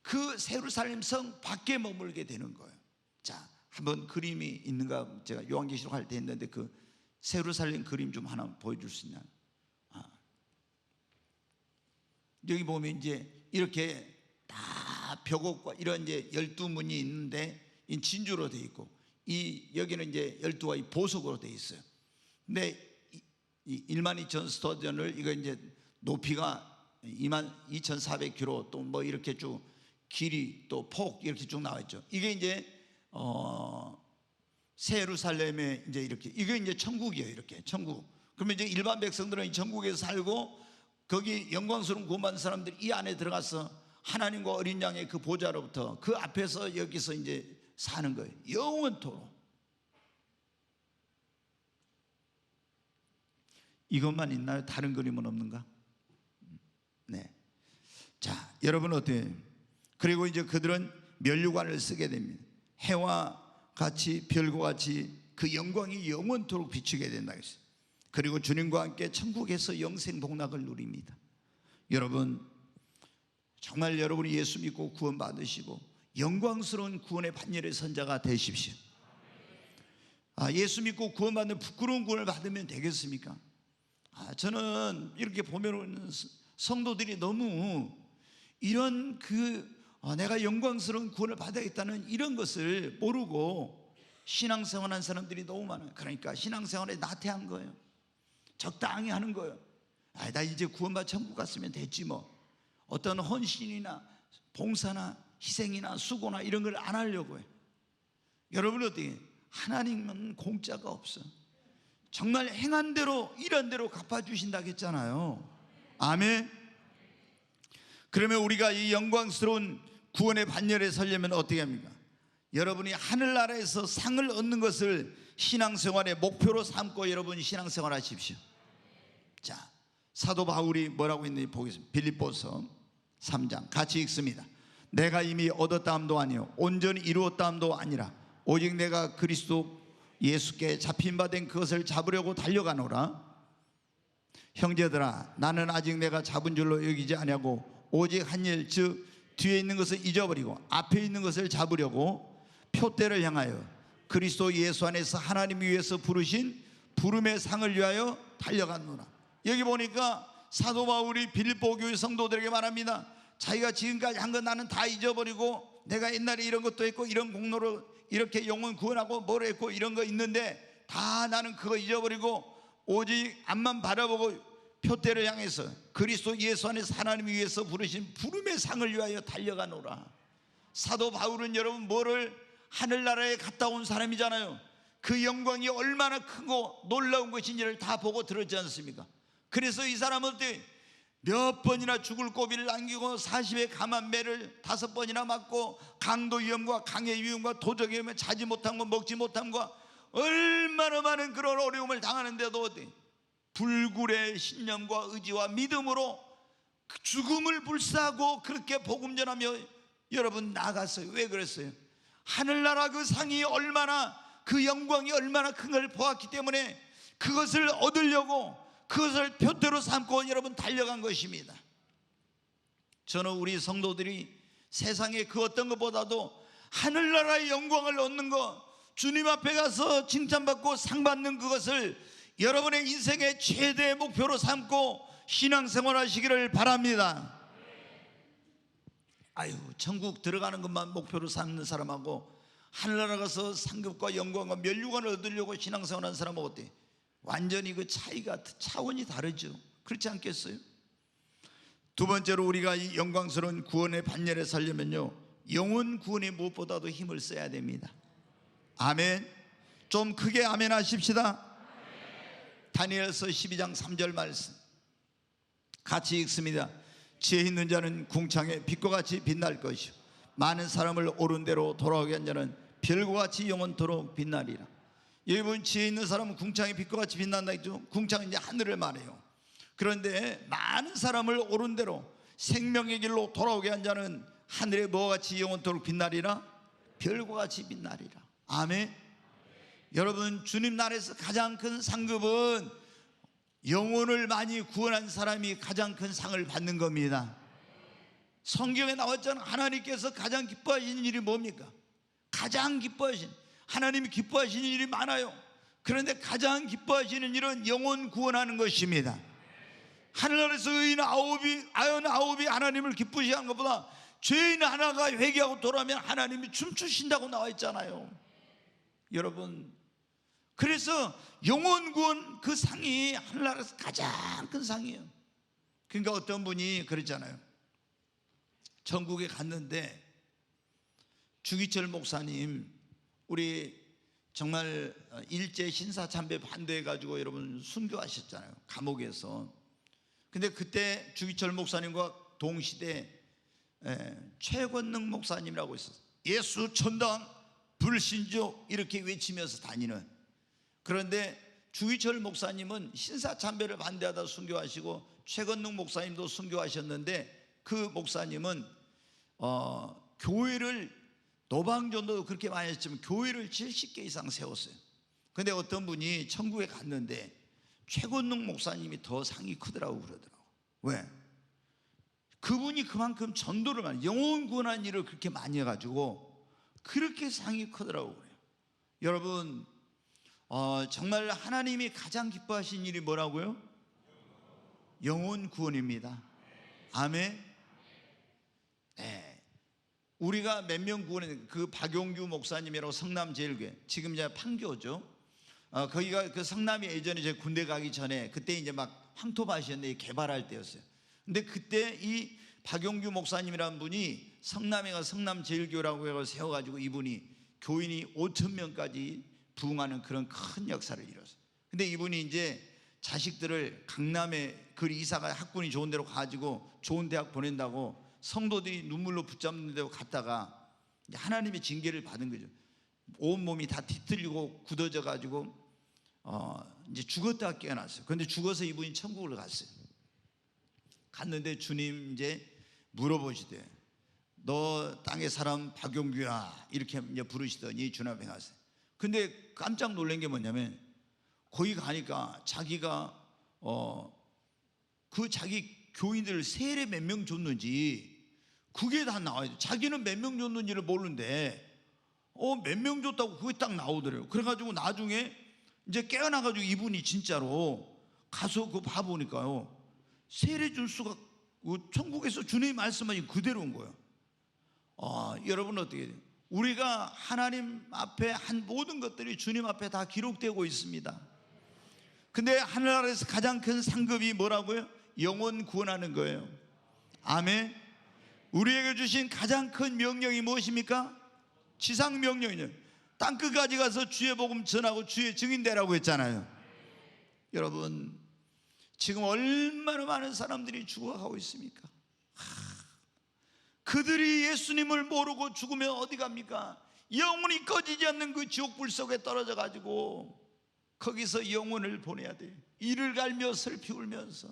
그 세루살렘 성 밖에 머물게 되는 거예요. 자, 한번 그림이 있는가, 제가 요한계시록 할 때 했는데 그 세루살렘 그림 좀 하나 보여줄 수 있나요? 여기 보면 이제 이렇게 다 벽옥과 이런 이제 12문이 있는데 이 진주로 되어 있고, 이 여기는 이제 12가 보석으로 되어 있어요. 근데 이 12,000 스타디온을 이거 이제 높이가 22,400km 또 뭐 이렇게 쭉 길이 또 폭 이렇게 쭉 나와 있죠. 이게 이제 새 예루살렘에 이제 이렇게, 이게 이제 천국이에요. 이렇게 천국. 그러면 이제 일반 백성들은 이 천국에서 살고 거기 영광스러운 구원받은 사람들이 이 안에 들어가서 하나님과 어린 양의 그 보좌로부터 그 앞에서 여기서 이제 사는 거예요. 영원토록. 이것만 있나요? 다른 그림은 없는가? 네. 자, 여러분 어때요? 그리고 이제 그들은 면류관을 쓰게 됩니다. 해와 같이 별과 같이 그 영광이 영원토록 비추게 된다 했어요. 그리고 주님과 함께 천국에서 영생 복락을 누립니다. 여러분 정말 여러분이 예수 믿고 구원 받으시고 영광스러운 구원의 반열의 선자가 되십시오. 예수 믿고 구원받는 부끄러운 구원을 받으면 되겠습니까? 저는 이렇게 보면 성도들이 너무 이런 내가 영광스러운 구원을 받아야겠다는 이런 것을 모르고 신앙생활한 사람들이 너무 많아요. 그러니까 신앙생활에 나태한 거예요. 적당히 하는 거예요. 나 이제 구원받아 천국 갔으면 됐지 뭐. 어떤 헌신이나 봉사나 희생이나 수고나 이런 걸 안 하려고 해요. 여러분 어떻게? 하나님은 공짜가 없어. 정말 행한 대로 일한 대로 갚아주신다고 했잖아요. 아멘. 그러면 우리가 이 영광스러운 구원의 반열에 서려면 어떻게 합니까? 여러분이 하늘나라에서 상을 얻는 것을 신앙생활의 목표로 삼고 여러분 신앙생활 하십시오. 자, 사도 바울이 뭐라고 했는지 보겠습니다. 빌립보서 3장 같이 읽습니다. 내가 이미 얻었다 함도 아니요 온전히 이루었다 함도 아니라 오직 내가 그리스도 예수께 잡힌 바 된 그것을 잡으려고 달려가노라. 형제들아, 나는 아직 내가 잡은 줄로 여기지 아니하고 오직 한 일, 즉 뒤에 있는 것을 잊어버리고 앞에 있는 것을 잡으려고 표대를 향하여 그리스도 예수 안에서 하나님이 위해서 부르신 부름의 상을 위하여 달려갔노라. 여기 보니까 사도 바울이 빌립보 교회 성도들에게 말합니다. 자기가 지금까지 한 건 나는 다 잊어버리고 내가 옛날에 이런 것도 했고 이런 공로로 이렇게 영혼 구원하고 뭘 했고 이런 거 있는데 다 나는 그거 잊어버리고 오직 앞만 바라보고 표대를 향해서 그리스도 예수 안에서 하나님이 위해서 부르신 부름의 상을 위하여 달려가노라. 사도 바울은 여러분 뭐를 하늘나라에 갔다 온 사람이잖아요. 그 영광이 얼마나 크고 놀라운 것인지를 다 보고 들었지 않습니까? 그래서 이 사람은 몇 번이나 죽을 고비를 남기고 40의 감한 매를 5번이나 맞고 강도 위험과 강의 위험과 도적의 위험에 자지 못한 것 먹지 못한 것 얼마나 많은 그런 어려움을 당하는데도 불굴의 신념과 의지와 믿음으로 죽음을 불사하고 그렇게 복음 전하며 여러분 나갔어요. 왜 그랬어요? 하늘나라 그 상이 얼마나 그 영광이 얼마나 큰 걸 보았기 때문에 그것을 얻으려고 그것을 표대로 삼고 여러분 달려간 것입니다. 저는 우리 성도들이 세상의 그 어떤 것보다도 하늘나라의 영광을 얻는 것, 주님 앞에 가서 칭찬받고 상 받는 그것을 여러분의 인생의 최대의 목표로 삼고 신앙생활 하시기를 바랍니다. 천국 들어가는 것만 목표로 삼는 사람하고 하늘나라 가서 상급과 영광과 면류관을 얻으려고 신앙생활하는 사람은 어때? 완전히 그 차원이 다르죠. 그렇지 않겠어요? 두 번째로 우리가 이 영광스러운 구원의 반열에 살려면요 영혼 구원에 무엇보다도 힘을 써야 됩니다. 아멘. 좀 크게 아멘 하십시다. 다니엘서 12장 3절 말씀 같이 읽습니다. 지혜 있는 자는 궁창에 빛과 같이 빛날 것이요 많은 사람을 옳은 대로 돌아오게 한 자는 별과 같이 영원토록 빛나리라. 여러분 지혜 있는 사람은 궁창에 빛과 같이 빛난다 했죠. 궁창은 이제 하늘을 말해요. 그런데 많은 사람을 옳은 대로 생명의 길로 돌아오게 한 자는 하늘에 뭐와 같이 영원토록 빛나리라. 별과 같이 빛나리라. 아멘. 여러분 주님 나라에서 가장 큰 상급은 영혼을 많이 구원한 사람이 가장 큰 상을 받는 겁니다. 성경에 나왔잖아요. 하나님께서 가장 기뻐하시는 일이 뭡니까? 가장 기뻐하시는, 하나님이 기뻐하시는 일이 많아요. 그런데 가장 기뻐하시는 일은 영혼 구원하는 것입니다. 하늘나라에서 의인 아홉이 하나님을 기쁘시게 하는 것보다 죄인 하나가 회개하고 돌아오면 하나님이 춤추신다고 나와 있잖아요. 여러분 그래서 영혼 구원 그 상이 하늘나라에서 가장 큰 상이에요. 그러니까 어떤 분이 그랬잖아요. 전국에 갔는데 주기철 목사님 우리 정말 일제 신사참배 반대해가지고 여러분 순교하셨잖아요. 감옥에서. 근데 그때 주기철 목사님과 동시대 최권능 목사님이라고 있었어요. 예수 천당 불신조 이렇게 외치면서 다니는. 그런데 주기철 목사님은 신사참배를 반대하다 순교하시고 최건능 목사님도 순교하셨는데, 그 목사님은 교회를, 노방전도 그렇게 많이 했지만 교회를 70개 이상 세웠어요. 근데 어떤 분이 천국에 갔는데 최건능 목사님이 더 상이 크더라고 그러더라고. 왜? 그분이 그만큼 전도를 많이, 영혼 구원한 일을 그렇게 많이 해가지고 그렇게 상이 크더라고 그래요. 여러분, 정말 하나님이 가장 기뻐하신 일이 뭐라고요? 영혼 구원입니다. 아멘. 네. 우리가 몇 명 구원했는데, 그 박용규 목사님이라고 성남제일교회, 지금 이제 판교죠. 거기가 그 성남이 예전에 제 군대 가기 전에 그때 이제 막 황토밭이었는데 개발할 때였어요. 근데 그때 이 박용규 목사님이라는 분이 성남에가 성남제일교회라고 해서 세워가지고 이분이 교인이 5,000명까지 부흥하는 그런 큰 역사를 이뤘어요. 근데 이분이 이제 자식들을 강남에 그 이사가 학군이 좋은 데로 가지고 좋은 대학 보낸다고 성도들이 눈물로 붙잡는 데로 갔다가 하나님의 징계를 받은 거죠. 온몸이 다 뒤틀리고 굳어져 가지고 이제 죽었다가 깨어났어요. 그런데 죽어서 이분이 천국을 갔어요. 갔는데 주님 이제 물어보시대, 너 땅의 사람 박용규야 이렇게 이제 부르시더니 주님 앞에 갔어요. 근데 깜짝 놀란 게 뭐냐면, 거기 가니까 자기가 그 자기 교인들 세례 몇 명 줬는지 그게 다 나와요. 자기는 몇 명 줬는지를 모르는데 몇 명 줬다고 그게 딱 나오더래요. 그래가지고 나중에 이제 깨어나가지고 이분이 진짜로 가서 그거 봐보니까요, 세례 줄 수가, 천국에서 주님이 말씀하신 그대로인 거예요. 여러분 어떻게 돼요? 우리가 하나님 앞에 한 모든 것들이 주님 앞에 다 기록되고 있습니다. 근데 하늘나라에서 가장 큰 상급이 뭐라고요? 영혼 구원하는 거예요. 아멘. 우리에게 주신 가장 큰 명령이 무엇입니까? 지상 명령이요. 땅끝까지 가서 주의 복음 전하고 주의 증인 되라고 했잖아요. 여러분, 지금 얼마나 많은 사람들이 죽어가고 있습니까? 그들이 예수님을 모르고 죽으면 어디 갑니까? 영혼이 꺼지지 않는 그 지옥불 속에 떨어져 가지고 거기서 영혼을 보내야 돼요. 이를 갈며 슬피 울면서.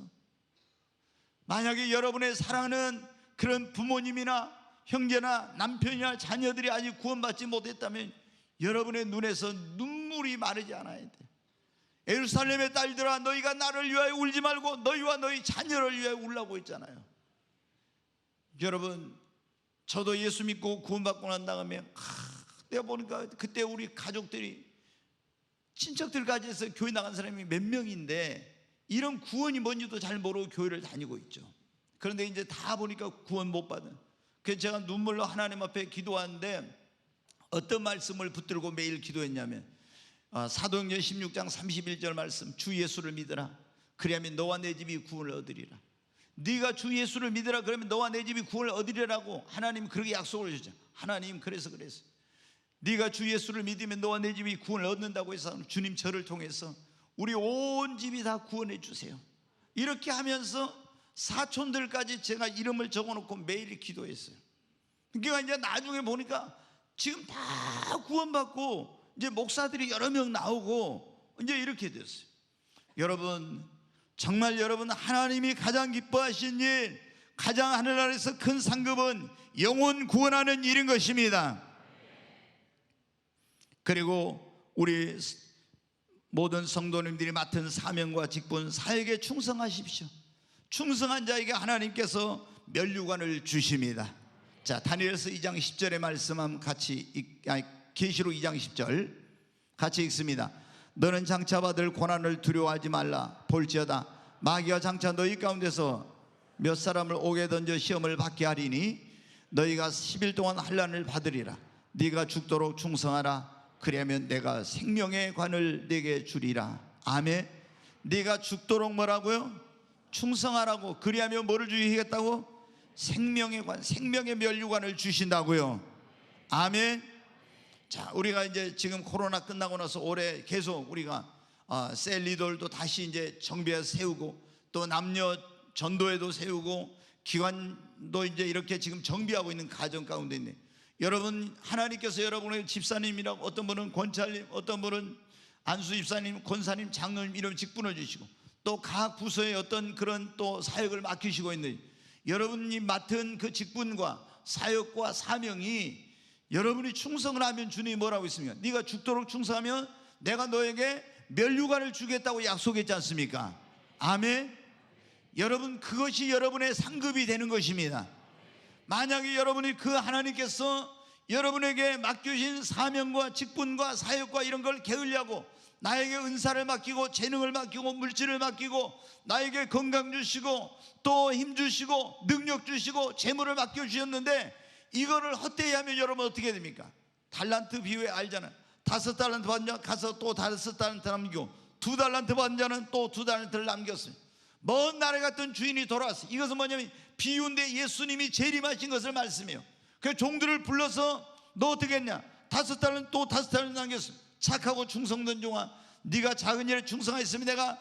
만약에 여러분의 사랑하는 그런 부모님이나 형제나 남편이나 자녀들이 아직 구원받지 못했다면 여러분의 눈에서 눈물이 마르지 않아야 돼. 예루살렘의 딸들아, 너희가 나를 위하여 울지 말고 너희와 너희 자녀를 위하여 울라고 했잖아요. 여러분, 저도 예수 믿고 구원받고 난 다음에 내가 보니까 그때 우리 가족들이, 친척들까지 해서 교회 나간 사람이 몇 명인데 이런 구원이 뭔지도 잘 모르고 교회를 다니고 있죠. 그런데 이제 다 보니까 구원 못 받은. 그래서 제가 눈물로 하나님 앞에 기도하는데 어떤 말씀을 붙들고 매일 기도했냐면, 사도행전 16장 31절 말씀, 주 예수를 믿으라 그리하면 너와 내 집이 구원을 얻으리라. 네가 주 예수를 믿으라 그러면 너와 내 집이 구원을 얻으리라고 하나님 그렇게 약속을 주셨죠. 하나님 그래서 네가 주 예수를 믿으면 너와 내 집이 구원을 얻는다고 해서 주님 저를 통해서 우리 온 집이 다 구원해 주세요. 이렇게 하면서 사촌들까지 제가 이름을 적어놓고 매일 기도했어요. 그러니까 이제 나중에 보니까 지금 다 구원받고 이제 목사들이 여러 명 나오고 이제 이렇게 됐어요. 여러분, 정말 여러분, 하나님이 가장 기뻐하신 일, 가장 하늘나라에서 큰 상급은 영혼 구원하는 일인 것입니다. 그리고 우리 모든 성도님들이 맡은 사명과 직분, 사역에 충성하십시오. 충성한 자에게 하나님께서 면류관을 주십니다. 자, 다니엘서 2장 10절의 말씀 한번 같이 계시록 2장 10절 같이 읽습니다. 너는 장차 받을 고난을 두려워하지 말라. 볼지어다 마귀가 장차 너희 가운데서 몇 사람을 옥에 던져 시험을 받게 하리니 너희가 10일 동안 환난을 받으리라. 네가 죽도록 충성하라. 그리하면 내가 생명의 관을 네게 주리라. 아멘. 네가 죽도록 뭐라고요? 충성하라고. 그리하면 뭐를 주시겠다고? 생명의 관, 생명의 면류관을 주신다고요. 아멘. 자, 우리가 이제 지금 코로나 끝나고 나서 올해 계속 우리가 셀 리더들도 다시 이제 정비해서 세우고 또 남녀 전도회도 세우고 기관도 이제 이렇게 지금 정비하고 있는 가정 가운데 있네. 여러분, 하나님께서 여러분의 집사님이라고, 어떤 분은 권찰님, 어떤 분은 안수 집사님, 권사님, 장로님 이런 직분을 주시고, 또 각 부서에 어떤 그런 또 사역을 맡기시고 있는, 여러분이 맡은 그 직분과 사역과 사명이, 여러분이 충성을 하면 주님이 뭐라고 했습니까? 네가 죽도록 충성하면 내가 너에게 멸류관을 주겠다고 약속했지 않습니까? 아멘. 여러분, 그것이 여러분의 상급이 되는 것입니다. 만약에 여러분이 그 하나님께서 여러분에게 맡겨주신 사명과 직분과 사역과 이런 걸 게으려고 나에게 은사를 맡기고 재능을 맡기고 물질을 맡기고 나에게 건강 주시고 또 힘 주시고 능력 주시고 재물을 맡겨주셨는데 이거를 헛되이 하면 여러분 어떻게 됩니까? 달란트 비유에 알잖아요. 5달란트 받은 자 가서 또 5달란트 남기고 2달란트 받은 자는 또 2달란트를 남겼어요. 먼 나라에 갔던 주인이 돌아왔어요. 이것은 뭐냐면 비유인데 예수님이 재림하신 것을 말씀해요. 그 종들을 불러서 너 어떻게 했냐? 5달란트 또 5달란트 남겼어요. 착하고 충성된 종아, 네가 작은 일에 충성하였으면 내가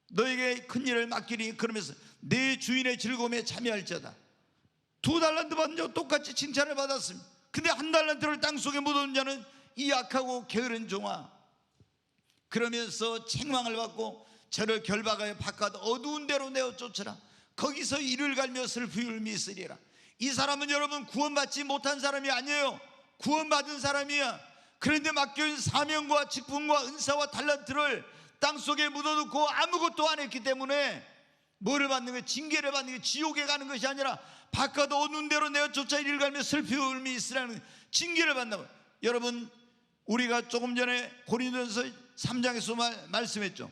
너에게 큰 일을 맡기리. 그러면서 내 주인의 즐거움에 참여할지어다. 2달란트 받은 자 똑같이 칭찬을 받았습니다. 근데 1달란트를 땅속에 묻어둔 자는 이 악하고 게으른 종아, 그러면서 책망을 받고 저를 결박하여 바깥 어두운 데로 내어 쫓으라. 거기서 이를 갈며 슬피 울미 있으리라. 이 사람은 여러분 구원받지 못한 사람이 아니에요. 구원받은 사람이야. 그런데 맡겨진 사명과 직분과 은사와 달란트를 땅속에 묻어놓고 아무것도 안 했기 때문에 뭐를 받는 거예요? 징계를 받는 거예요. 지옥에 가는 것이 아니라 바깥 어두운 데로 내어 쫓아 이를 갈며 슬피 울미 있으라는 징계를 받는다. 여러분, 우리가 조금 전에 고린도전서 3장에서 말씀했죠.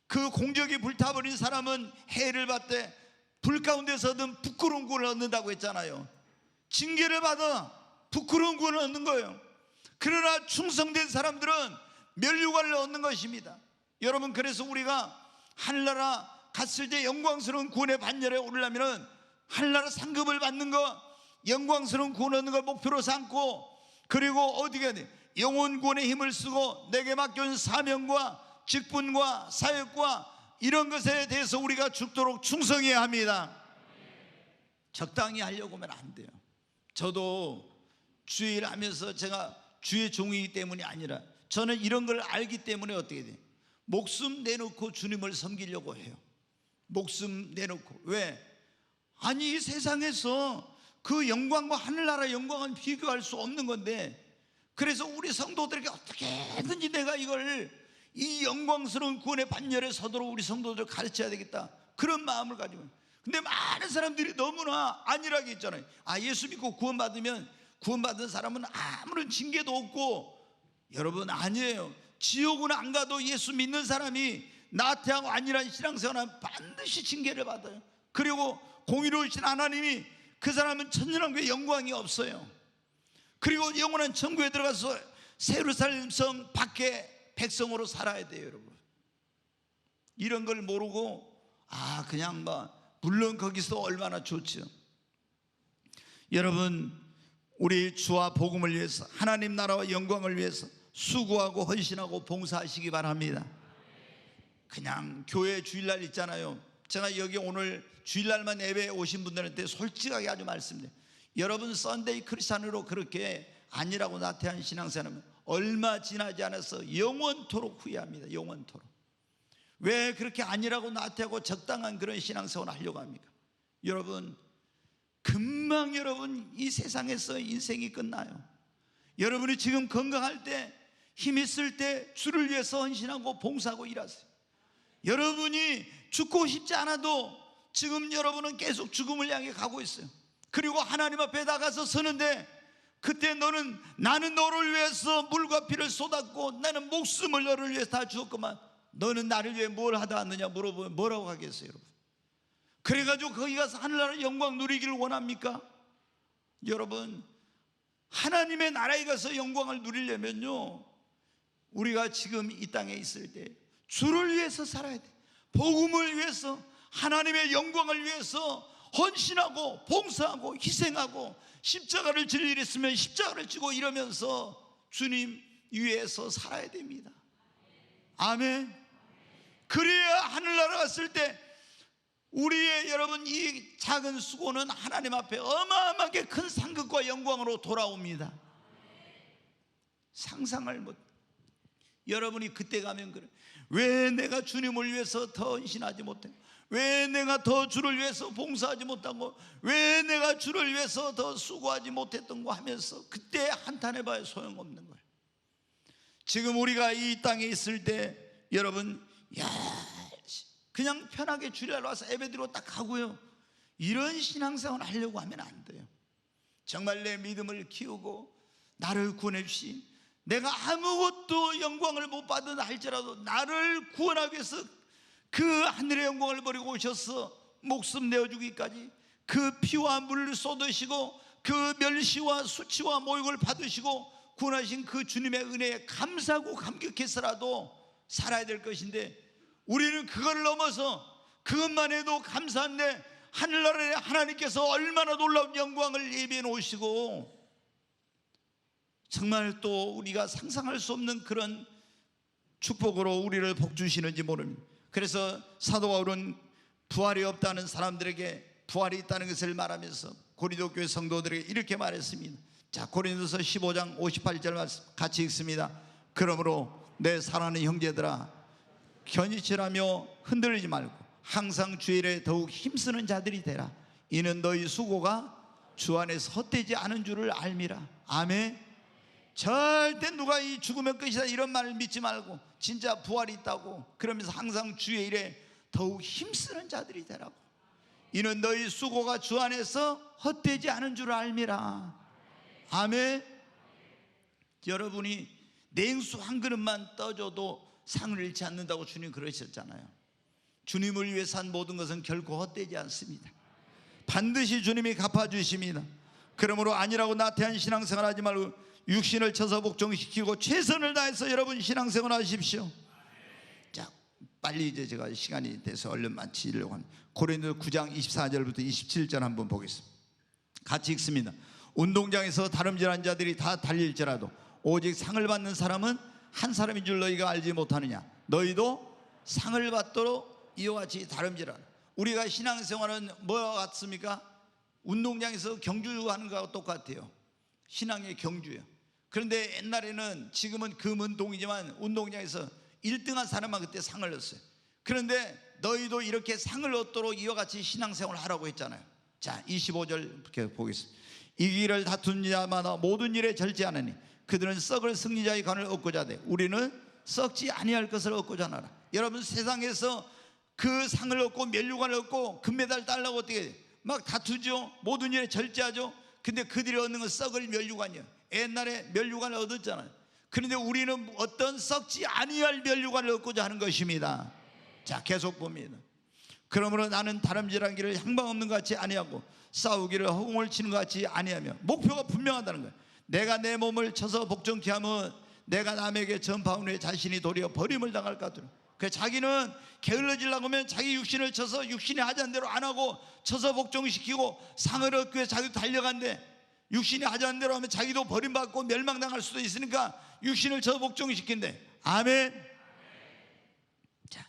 그 공적이 불타버린 사람은 해를 받되 불 가운데서 얻은 부끄러운 구원을 얻는다고 했잖아요. 징계를 받아 부끄러운 구원을 얻는 거예요. 그러나 충성된 사람들은 멸류관을 얻는 것입니다. 여러분, 그래서 우리가 하늘나라 갔을 때 영광스러운 구원의 반열에 오르려면 하늘나라 상급을 받는 것, 영광스러운 구원 얻는 걸 목표로 삼고, 그리고 어떻게 해야 돼? 영혼 구원의 힘을 쓰고 내게 맡겨진 사명과 직분과 사역과 이런 것에 대해서 우리가 죽도록 충성해야 합니다. 적당히 하려고 하면 안 돼요. 저도 주일 하면서 제가 주의 종이기 때문이 아니라 저는 이런 걸 알기 때문에 어떻게 돼요? 목숨 내놓고 주님을 섬기려고 해요. 목숨 내놓고. 왜? 아니, 이 세상에서 그 영광과 하늘나라 영광은 비교할 수 없는 건데, 그래서 우리 성도들에게 어떻게든지 내가 이걸, 이 영광스러운 구원의 반열에 서도록 우리 성도들 가르쳐야 되겠다, 그런 마음을 가지고. 근데 많은 사람들이 너무나 안일하게 있잖아요. 아, 예수 믿고 구원받으면 구원받은 사람은 아무런 징계도 없고. 여러분, 아니에요. 지옥은 안 가도 예수 믿는 사람이 나태하고 안일한 신앙생활은 반드시 징계를 받아요. 그리고 공의로우신 하나님이 그 사람은 천년왕국의 영광이 없어요. 그리고 영원한 천국에 들어가서 예루살렘 성 밖에 백성으로 살아야 돼요. 여러분, 이런 걸 모르고 그냥 물론 거기서 얼마나 좋죠. 여러분, 우리 주와 복음을 위해서, 하나님 나라와 영광을 위해서 수고하고 헌신하고 봉사하시기 바랍니다. 그냥 교회 주일날 있잖아요. 제가 여기 오늘 주일날만 예배에 오신 분들한테 솔직하게 아주 말씀드려요. 여러분, 썬데이 크리스찬으로 그렇게 아니라고 나태한 신앙생활은 얼마 지나지 않아서 영원토록 후회합니다. 영원토록. 왜 그렇게 아니라고 나태하고 적당한 그런 신앙생활을 하려고 합니까? 여러분, 금방 여러분 이 세상에서 인생이 끝나요. 여러분이 지금 건강할 때, 힘 있을 때 주를 위해서 헌신하고 봉사하고 일하세요. 여러분이 죽고 싶지 않아도 지금 여러분은 계속 죽음을 향해 가고 있어요. 그리고 하나님 앞에 나가서 서는데, 그때 나는 너를 위해서 물과 피를 쏟았고 나는 목숨을 너를 위해서 다 주었구만, 너는 나를 위해 뭘 하다 왔느냐 물어보면 뭐라고 하겠어요, 여러분? 그래가지고 거기 가서 하늘나라 영광 누리기를 원합니까? 여러분, 하나님의 나라에 가서 영광을 누리려면요, 우리가 지금 이 땅에 있을 때 주를 위해서 살아야 돼. 복음을 위해서, 하나님의 영광을 위해서 헌신하고 봉사하고 희생하고, 십자가를 질 일 있으면 십자가를 지고 이러면서 주님 위해서 살아야 됩니다. 아멘. 그래야 하늘나라 갔을 때 우리의 여러분 이 작은 수고는 하나님 앞에 어마어마하게 큰 상급과 영광으로 돌아옵니다. 상상을 못. 여러분이 그때 가면 그래. 왜 내가 주님을 위해서 더 헌신하지 못해? 왜 내가 더 주를 위해서 봉사하지 못하고, 왜 내가 주를 위해서 더 수고하지 못했던 거 하면서 그때 한탄해봐야 소용없는 거예요. 지금 우리가 이 땅에 있을 때 여러분, 야, 그냥 편하게 주일날 와서 예배드리고 딱 가고요, 이런 신앙생활 하려고 하면 안 돼요. 정말 내 믿음을 키우고 나를 구원해 주신, 내가 아무것도 영광을 못 받은 할지라도 나를 구원하기 위해서 그 하늘의 영광을 버리고 오셔서 목숨 내어주기까지 그 피와 물을 쏟으시고 그 멸시와 수치와 모욕을 받으시고 구원하신 그 주님의 은혜에 감사하고 감격해서라도 살아야 될 것인데, 우리는 그걸 넘어서 그것만 해도 감사한데 하늘나라에 하나님께서 얼마나 놀라운 영광을 예비해 놓으시고 정말 또 우리가 상상할 수 없는 그런 축복으로 우리를 복주시는지 모릅니다. 그래서 사도 바울은 부활이 없다는 사람들에게 부활이 있다는 것을 말하면서 고린도 교회 성도들에게 이렇게 말했습니다. 자, 고린도서 15장 58절 말씀 같이 읽습니다. 그러므로 내 사랑하는 형제들아, 견이치라며 흔들리지 말고 항상 주 일에 더욱 힘쓰는 자들이 되라. 이는 너희 수고가 주 안에서 헛되지 않은 줄을 알미라. 아멘. 절대 누가 이 죽으면 끝이다 이런 말을 믿지 말고 진짜 부활이 있다고 그러면서 항상 주의 일에 더욱 힘쓰는 자들이 되라고. 이는 너희 수고가 주 안에서 헛되지 않은 줄 알미라. 아멘. 여러분이 냉수 한 그릇만 떠줘도 상을 잃지 않는다고 주님 그러셨잖아요. 주님을 위해서 한 모든 것은 결코 헛되지 않습니다. 반드시 주님이 갚아주십니다. 그러므로 아니라고 나태한 신앙생활 하지 말고 육신을 쳐서 복종시키고 최선을 다해서 여러분 신앙생활 하십시오. 자, 빨리 이제 제가 시간이 돼서 얼른 마치려고 합니다. 고린도 9장 24절부터 27절 한번 보겠습니다. 같이 읽습니다. 운동장에서 다름질한 자들이 다 달릴지라도 오직 상을 받는 사람은 한 사람인 줄 너희가 알지 못하느냐. 너희도 상을 받도록 이와 같이 다름질하라. 우리가 신앙생활은 뭐와 같습니까? 운동장에서 경주하는 거하고 똑같아요. 신앙의 경주예요. 그런데 옛날에는, 지금은 금운동이지만 운동장에서 1등한 사람만 그때 상을 얻었어요. 그런데 너희도 이렇게 상을 얻도록 이와 같이 신앙생활을 하라고 했잖아요. 자, 25절 이렇게 보겠습니다. 이기를 다투는 자마다 모든 일에 절제하느니 그들은 썩을 승리자의 관을 얻고자 하되 우리는 썩지 아니할 것을 얻고자 하노라. 여러분, 세상에서 그 상을 얻고 면류관을 얻고 금메달 따려고 어떻게 막 다투죠. 모든 일에 절제하죠. 근데 그들이 얻는 건 썩을 면류관이에요. 옛날에 면류관을 얻었잖아요. 그런데 우리는 어떤 썩지 아니할 면류관을 얻고자 하는 것입니다. 자, 계속 봅니다. 그러므로 나는 다름질한 길을 향방 없는 것 같이 아니하고 싸우기를 허공을 치는 것 같이 아니하며, 목표가 분명하다는 거예요. 내가 내 몸을 쳐서 복종케 하면 내가 남에게 전파한 후에 자신이 도리어 버림을 당할 것 같으라. 그래서 자기는 게을러지려고 하면 자기 육신을 쳐서 육신이 하자는 대로 안 하고 쳐서 복종시키고 상을 얻기 위해 자기도 달려간대. 육신이 하자는 대로 하면 자기도 버림받고 멸망당할 수도 있으니까 육신을 쳐서 복종시킨대. 아멘. 자,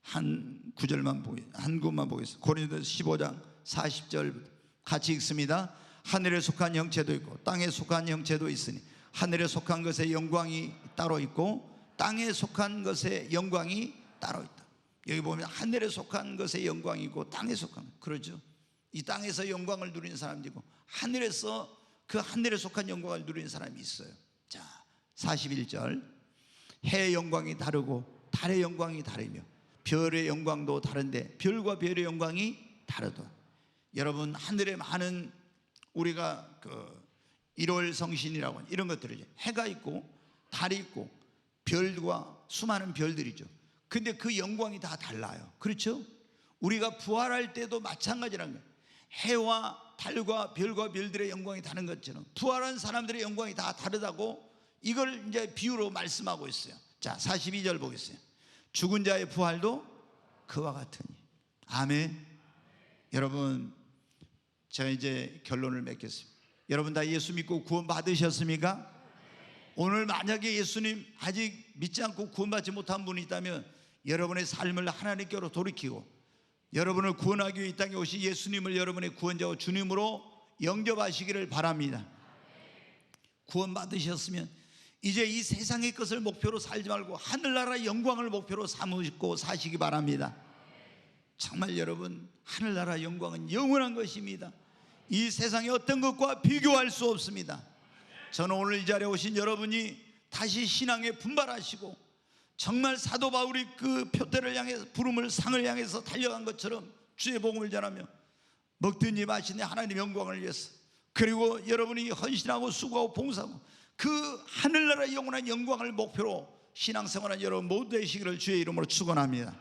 한 구절만 한 구만 보겠습니다. 고린도서 15장 40절 같이 읽습니다. 하늘에 속한 형체도 있고 땅에 속한 형체도 있으니 하늘에 속한 것의 영광이 따로 있고 땅에 속한 것의 영광이 따로 있다. 여기 보면 하늘에 속한 것의 영광이고 땅에 속한 것, 그러죠. 이 땅에서 영광을 누리는 사람이고 하늘에서 그 하늘에 속한 영광을 누리는 사람이 있어요. 자, 41절 해의 영광이 다르고 달의 영광이 다르며 별의 영광도 다른데 별과 별의 영광이 다르다. 여러분, 하늘에 많은 우리가 그 1월 성신이라고 하는 이런 것들이죠. 해가 있고 달이 있고 별과 수많은 별들이죠. 근데 그 영광이 다 달라요. 그렇죠? 우리가 부활할 때도 마찬가지라는 거예요. 해와 달과 별과 별들의 영광이 다른 것처럼 부활한 사람들의 영광이 다 다르다고 이걸 이제 비유로 말씀하고 있어요. 자, 42절 보겠어요. 죽은 자의 부활도 그와 같으니. 아멘. 여러분, 제가 이제 결론을 맺겠습니다. 여러분 다 예수 믿고 구원 받으셨습니까? 오늘 만약에 예수님 아직 믿지 않고 구원받지 못한 분이 있다면 여러분의 삶을 하나님께로 돌이키고 여러분을 구원하기 위해 이 땅에 오신 예수님을 여러분의 구원자와 주님으로 영접하시기를 바랍니다. 구원받으셨으면 이제 이 세상의 것을 목표로 살지 말고 하늘나라 영광을 목표로 삼으시고 사시기 바랍니다. 정말 여러분, 하늘나라 영광은 영원한 것입니다. 이 세상의 어떤 것과 비교할 수 없습니다. 저는 오늘 이 자리에 오신 여러분이 다시 신앙에 분발하시고 정말 사도 바울이 그 표대를 향해서 부름을 상을 향해서 달려간 것처럼 주의 복음을 전하며 먹든지 마시든지 하나님의 영광을 위해서, 그리고 여러분이 헌신하고 수고하고 봉사하고 그 하늘나라 영원한 영광을 목표로 신앙생활한 여러분 모두 되시기를 주의 이름으로 축원합니다.